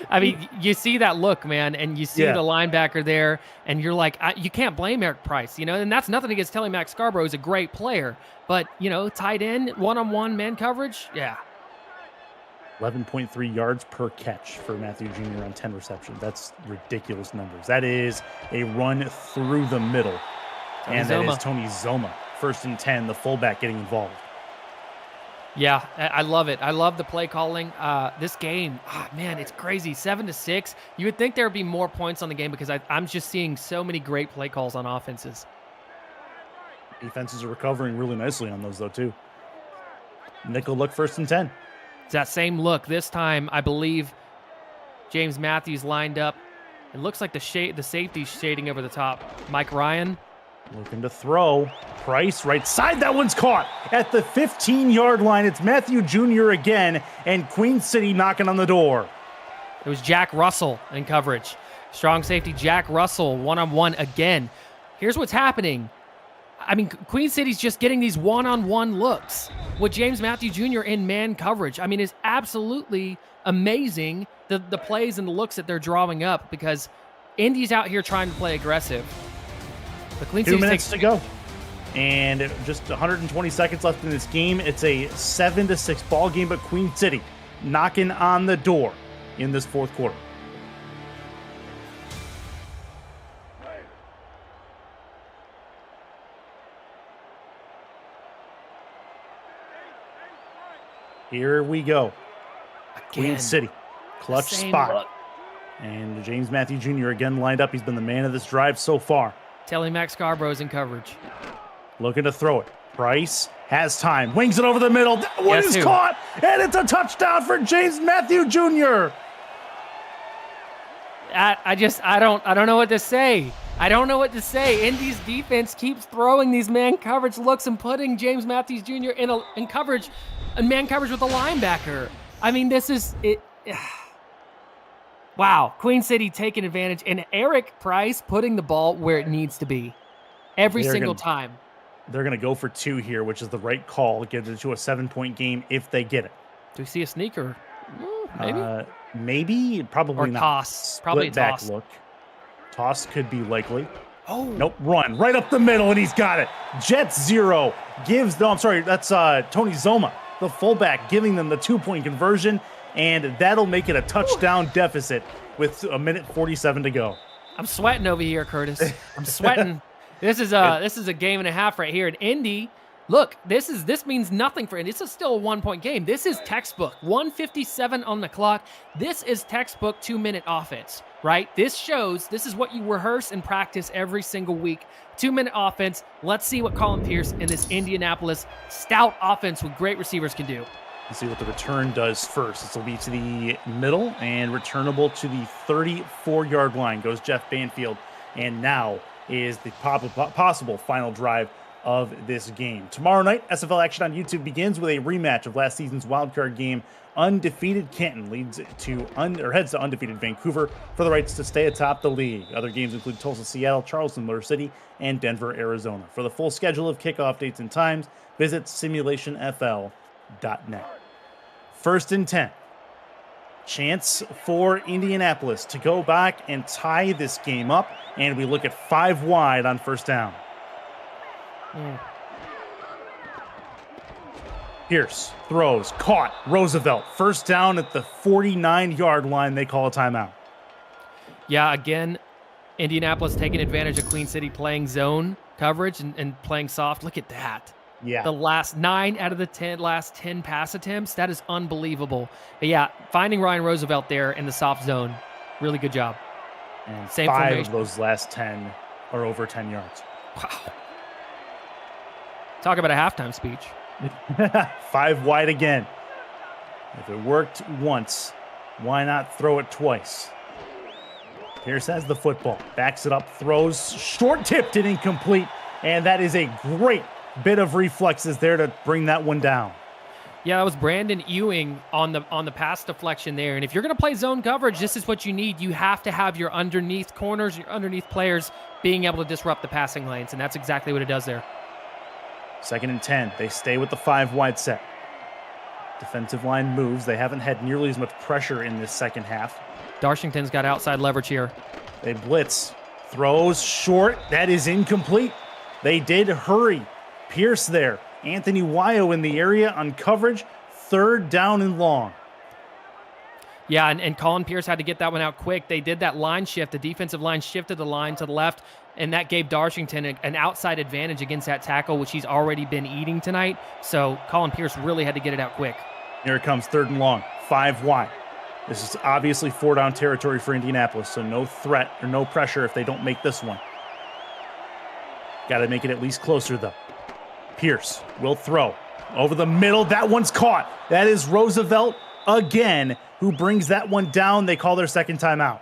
I mean, you see that look, man, and you see the linebacker there, and you're like, you can't blame Eric Price, and that's nothing against Telemac Scarborough. He's a great player, but, tight end, one-on-one man coverage, yeah. 11.3 yards per catch for Matthew Jr. on 10 receptions. That's ridiculous numbers. That is a run through the middle. And that is Tony Zoma. 1st and 10, the fullback getting involved. Yeah, I love it. I love the play calling. This game, man, it's crazy. 7-6. You would think there would be more points on the game because I'm just seeing so many great play calls on offenses. Defenses are recovering really nicely on those, though, too. Nickel look, 1st and 10. It's that same look. This time, I believe James Matthews lined up. It looks like the safety's shading over the top. Mike Ryan. Looking to throw. Price right side. That one's caught at the 15-yard line. It's Matthew Jr. again, and Queen City knocking on the door. It was Jack Russell in coverage. Strong safety Jack Russell, one-on-one again. Here's what's happening. I mean, Queen City's just getting these one-on-one looks with James Matthew Jr. in man coverage. I mean, it's absolutely amazing the plays and the looks that they're drawing up because Indy's out here trying to play aggressive. But Queen 2 minutes to go. And just 120 seconds left in this game. It's a 7-6 ball game, but Queen City knocking on the door in this 4th quarter. Here we go. Queen City, clutch spot. Look. And James Matthew Jr. again lined up. He's been the man of this drive so far. Telly Max Scarborough's in coverage. Looking to throw it. Price has time. Wings it over the middle. That one is caught. And it's a touchdown for James Matthew Jr. I don't know what to say. I don't know what to say. Indy's defense keeps throwing these man coverage looks and putting James Matthews Jr. in coverage, in man coverage with a linebacker. I mean, this is it. Wow, Queen City taking advantage, and Eric Price putting the ball where it needs to be every single time. They're going to go for 2 here, which is the right call. Get it to a 7-point game if they get it. Do we see a sneaker? Maybe. Maybe, probably or not. Toss. Probably a toss. Back look. Toss could be likely. Oh. Nope, run right up the middle, and he's got it. Jets 0 gives, no, I'm sorry, that's Tony Zoma, the fullback, giving them the 2-point conversion. And that'll make it a touchdown deficit with 1:47 to go. I'm sweating over here, Curtis. I'm sweating. This is a game and a half right here. And Indy, look, this means nothing for Indy. This is still a 1-point game. This is textbook. 1:57 on the clock. This is textbook 2-minute offense, right? This is what you rehearse and practice every single week. 2-minute offense. Let's see what Colin Pierce and this Indianapolis stout offense with great receivers can do. Let's see what the return does first. This will be to the middle and returnable to the 34-yard line. Goes Jeff Banfield, and now is the possible final drive of this game. Tomorrow night, SFL action on YouTube begins with a rematch of last season's wildcard game. Undefeated Canton heads to undefeated Vancouver for the rights to stay atop the league. Other games include Tulsa, Seattle, Charleston, Motor City, and Denver, Arizona. For the full schedule of kickoff dates and times, visit Simulationfl.net. 1st and 10. Chance for Indianapolis to go back and tie this game up, and we look at 5 wide on 1st down. Pierce throws, caught, Roosevelt. 1st down at the 49-yard line. They call a timeout. Yeah, again, Indianapolis taking advantage of Queen City playing zone coverage and playing soft. Look at that. Yeah. The last 9 out of the last 10 pass attempts, that is unbelievable. But yeah, finding Ryan Roosevelt there in the soft zone, really good job. And same 5 formation. Of those last 10 are over 10 yards. Wow. Talk about a halftime speech. 5 wide again. If it worked once, why not throw it twice? Pierce has the football, backs it up, throws, short tipped and incomplete. And that is a great bit of reflexes there to bring that one down. Yeah, that was Brandon Ewing on the pass deflection there. And if you're going to play zone coverage, this is what you need. You have to have your underneath corners, your underneath players being able to disrupt the passing lanes. And that's exactly what it does there. 2nd and 10. They stay with the 5 wide set. Defensive line moves. They haven't had nearly as much pressure in this second half. Darshington's got outside leverage here. They blitz. Throws short. That is incomplete. They did hurry. Pierce there. Anthony Wyo in the area on coverage. 3rd down and long. Yeah, and Colin Pierce had to get that one out quick. They did that line shift. The defensive line shifted the line to the left, and that gave Darshington an outside advantage against that tackle, which he's already been eating tonight. So Colin Pierce really had to get it out quick. Here it comes, 3rd and long, 5 wide. This is obviously 4-down territory for Indianapolis, so no threat or no pressure if they don't make this one. Got to make it at least closer, though. Pierce will throw over the middle. That one's caught. That is Roosevelt again, who brings that one down. They call their second timeout.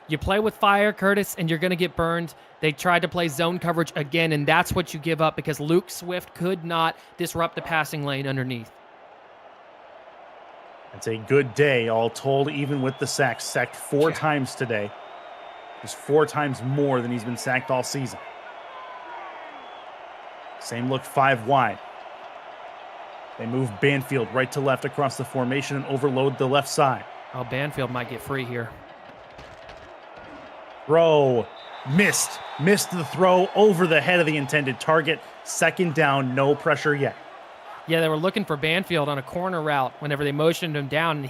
You play with fire, Curtis, and you're going to get burned. They tried to play zone coverage again, and that's what you give up because Luke Swift could not disrupt the passing lane underneath. It's a good day, all told, even with the sacks. Sacked 4 times today. Just 4 times more than he's been sacked all season. Same look, 5 wide. They move Banfield right to left across the formation and overload the left side. Oh, Banfield might get free here. Throw. Missed. Missed the throw over the head of the intended target. 2nd down, no pressure yet. Yeah, they were looking for Banfield on a corner route whenever they motioned him down,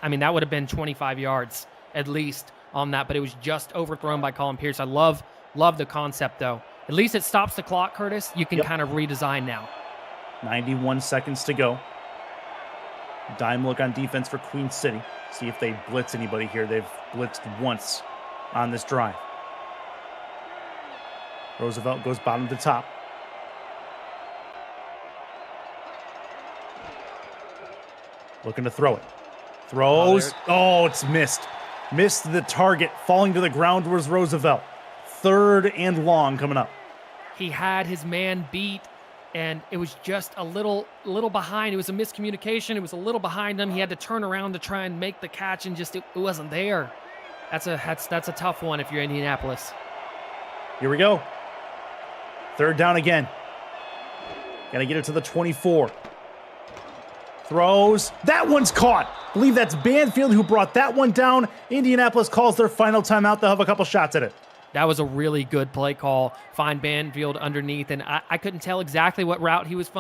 and that would have been 25 yards at least on that, but it was just overthrown by Colin Pierce. I love the concept, though. At least it stops the clock, Curtis. You can kind of redesign now. 91 seconds to go. Dime look on defense for Queen City. See if they blitz anybody here. They've blitzed once on this drive. Roosevelt goes bottom to top. Looking to throw it. Throws. Oh, it's missed. Missed the target. Falling to the ground was Roosevelt. 3rd and long coming up. He had his man beat, and it was just a little behind. It was a miscommunication. It was a little behind him. He had to turn around to try and make the catch, and just it wasn't there. That's a tough one if you're Indianapolis. Here we go. 3rd down again. Got to get it to the 24. Throws. That one's caught. I believe that's Banfield who brought that one down. Indianapolis calls their final timeout. They'll have a couple shots at it. That was a really good play call. Find Banfield underneath, and I couldn't tell exactly what route he was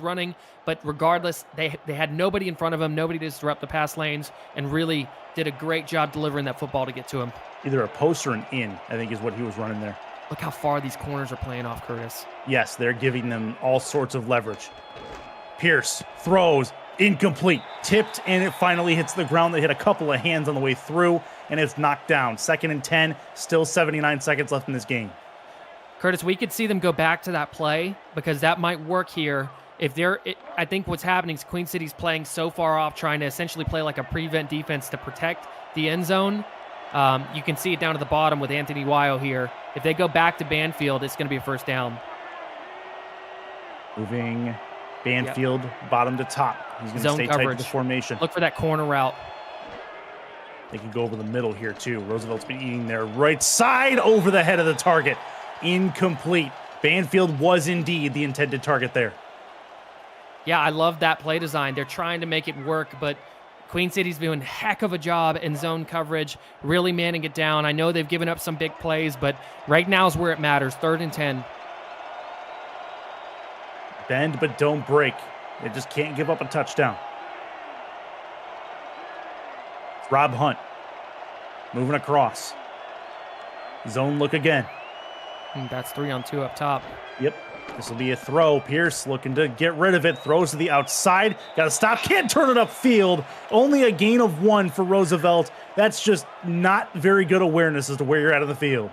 running, but regardless, they had nobody in front of him, nobody to disrupt the pass lanes, and really did a great job delivering that football to get to him. Either a post or an in, I think is what he was running there. Look how far these corners are playing off, Curtis. Yes, they're giving them all sorts of leverage. Pierce throws. Incomplete. Tipped, and it finally hits the ground. They hit a couple of hands on the way through, and it's knocked down. 2nd and 10, still 79 seconds left in this game. Curtis, we could see them go back to that play because that might work here. I think what's happening is Queen City's playing so far off, trying to essentially play like a prevent defense to protect the end zone. You can see it down at the bottom with Anthony Weil here. If they go back to Banfield, it's going to be a 1st down. Moving Banfield bottom to top. He's going to stay tight to the formation. Look for that corner route. They can go over the middle here, too. Roosevelt's been eating their right side over the head of the target. Incomplete. Banfield was indeed the intended target there. Yeah, I love that play design. They're trying to make it work, but Queen City's doing a heck of a job in zone coverage, really manning it down. I know they've given up some big plays, but right now is where it matters. 3rd and 10. Bend but don't break. They just can't give up a touchdown. It's Rob Hunt moving across. Zone look again. That's 3-on-2 up top. Yep. This will be a throw. Pierce looking to get rid of it. Throws to the outside. Got to stop. Can't turn it upfield. Only a gain of 1 for Roosevelt. That's just not very good awareness as to where you're at in the field.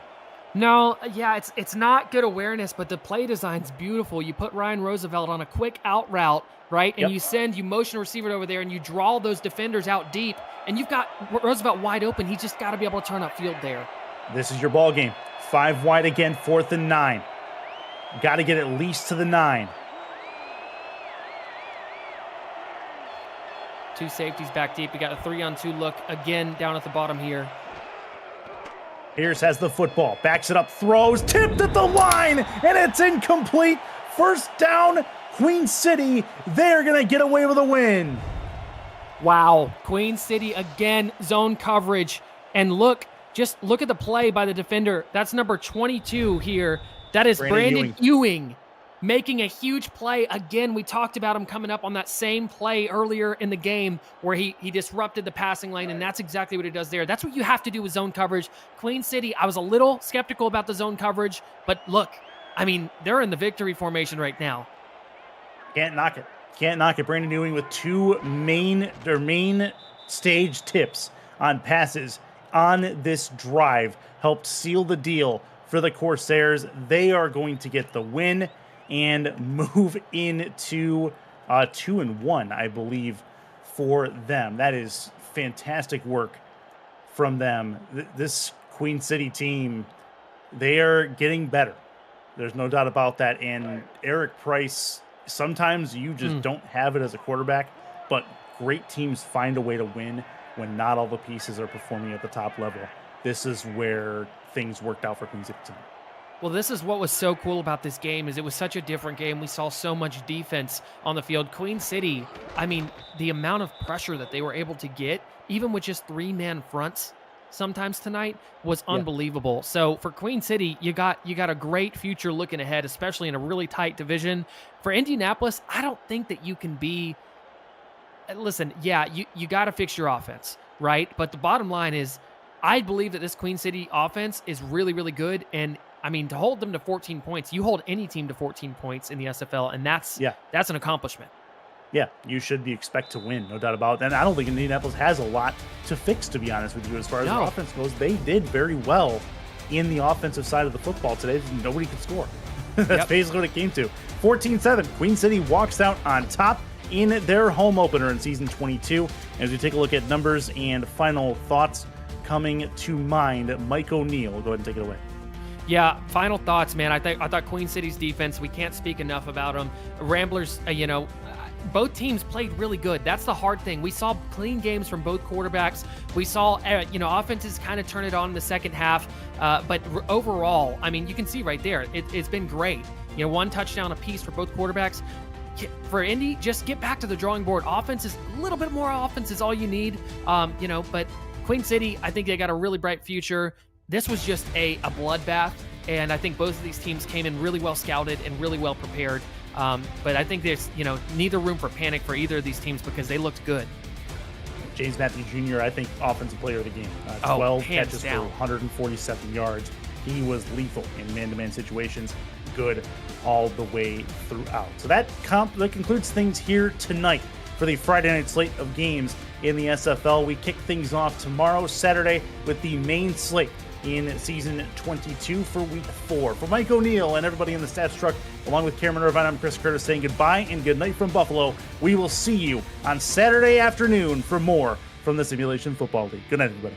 No, yeah, it's not good awareness, but the play design's beautiful. You put Ryan Roosevelt on a quick out route, right? And you motion a receiver over there, and you draw those defenders out deep, and you've got Roosevelt wide open. He's just got to be able to turn upfield there. This is your ball game. 5 wide again, 4th and 9. Got to get at least to the 9. 2 safeties back deep. We got a 3-on-2 look again down at the bottom here. Pierce has the football, backs it up, throws, tipped at the line, and it's incomplete. 1st down, Queen City. They're going to get away with a win. Wow. Queen City again, zone coverage. And just look at the play by the defender. That's number 22 here. That is Brandon Ewing. making a huge play. Again, we talked about him coming up on that same play earlier in the game where he disrupted the passing lane, and that's exactly what he does there. That's what you have to do with zone coverage. Queen City, I was a little skeptical about the zone coverage, but look, I mean, they're in the victory formation right now. Can't knock it. Can't knock it. Brandon Ewing with two main stage tips on passes on this drive helped seal the deal for the Corsairs. They are going to get the win and move into 2-1, I believe, for them. That is fantastic work from them. This Queen City team, they are getting better. There's no doubt about that. And Eric Price, sometimes you just don't have it as a quarterback, but great teams find a way to win when not all the pieces are performing at the top level. This is where things worked out for Queen City tonight. Well, this is what was so cool about this game is it was such a different game. We saw so much defense on the field. Queen City, I mean, the amount of pressure that they were able to get, even with just three-man fronts sometimes tonight, was unbelievable. So for Queen City, you got a great future looking ahead, especially in a really tight division. For Indianapolis, I don't think that you can be – listen, yeah, you got to fix your offense, right? But the bottom line is I believe that this Queen City offense is really, really good, and I mean, to hold them to 14 points, you hold any team to 14 points in the SFL, and that's an accomplishment. Yeah, you should expect to win, no doubt about it. And I don't think Indianapolis has a lot to fix, to be honest with you, as far as their offense goes. They did very well in the offensive side of the football today. Nobody could score. That's basically what it came to. 14-7, Queen City walks out on top in their home opener in Season 22. As we take a look at numbers and final thoughts coming to mind, Mike O'Neill, go ahead and take it away. Yeah, final thoughts, man. I thought Queen City's defense, we can't speak enough about them. Ramblers, both teams played really good. That's the hard thing. We saw clean games from both quarterbacks. We saw, offenses kind of turn it on in the second half. But overall, I mean, you can see right there, it's been great. One touchdown apiece for both quarterbacks. For Indy, just get back to the drawing board. Offense is a little bit more offense is all you need. But Queen City, I think they got a really bright future. This was just a bloodbath, and I think both of these teams came in really well scouted and really well prepared. But I think there's, neither room for panic for either of these teams because they looked good. James Matthew Jr., I think, offensive player of the game. 12 catches for 147 yards. He was lethal in man-to-man situations. Good all the way throughout. So that concludes things here tonight for the Friday night slate of games in the SFL. We kick things off tomorrow, Saturday, with the main slate in Season 22 for Week 4. For Mike O'Neill and everybody in the stats truck, along with Cameron Irvine, I'm Chris Curtis saying goodbye and good night from Buffalo. We will see you on Saturday afternoon for more from the Simulation Football League. Good night, everybody.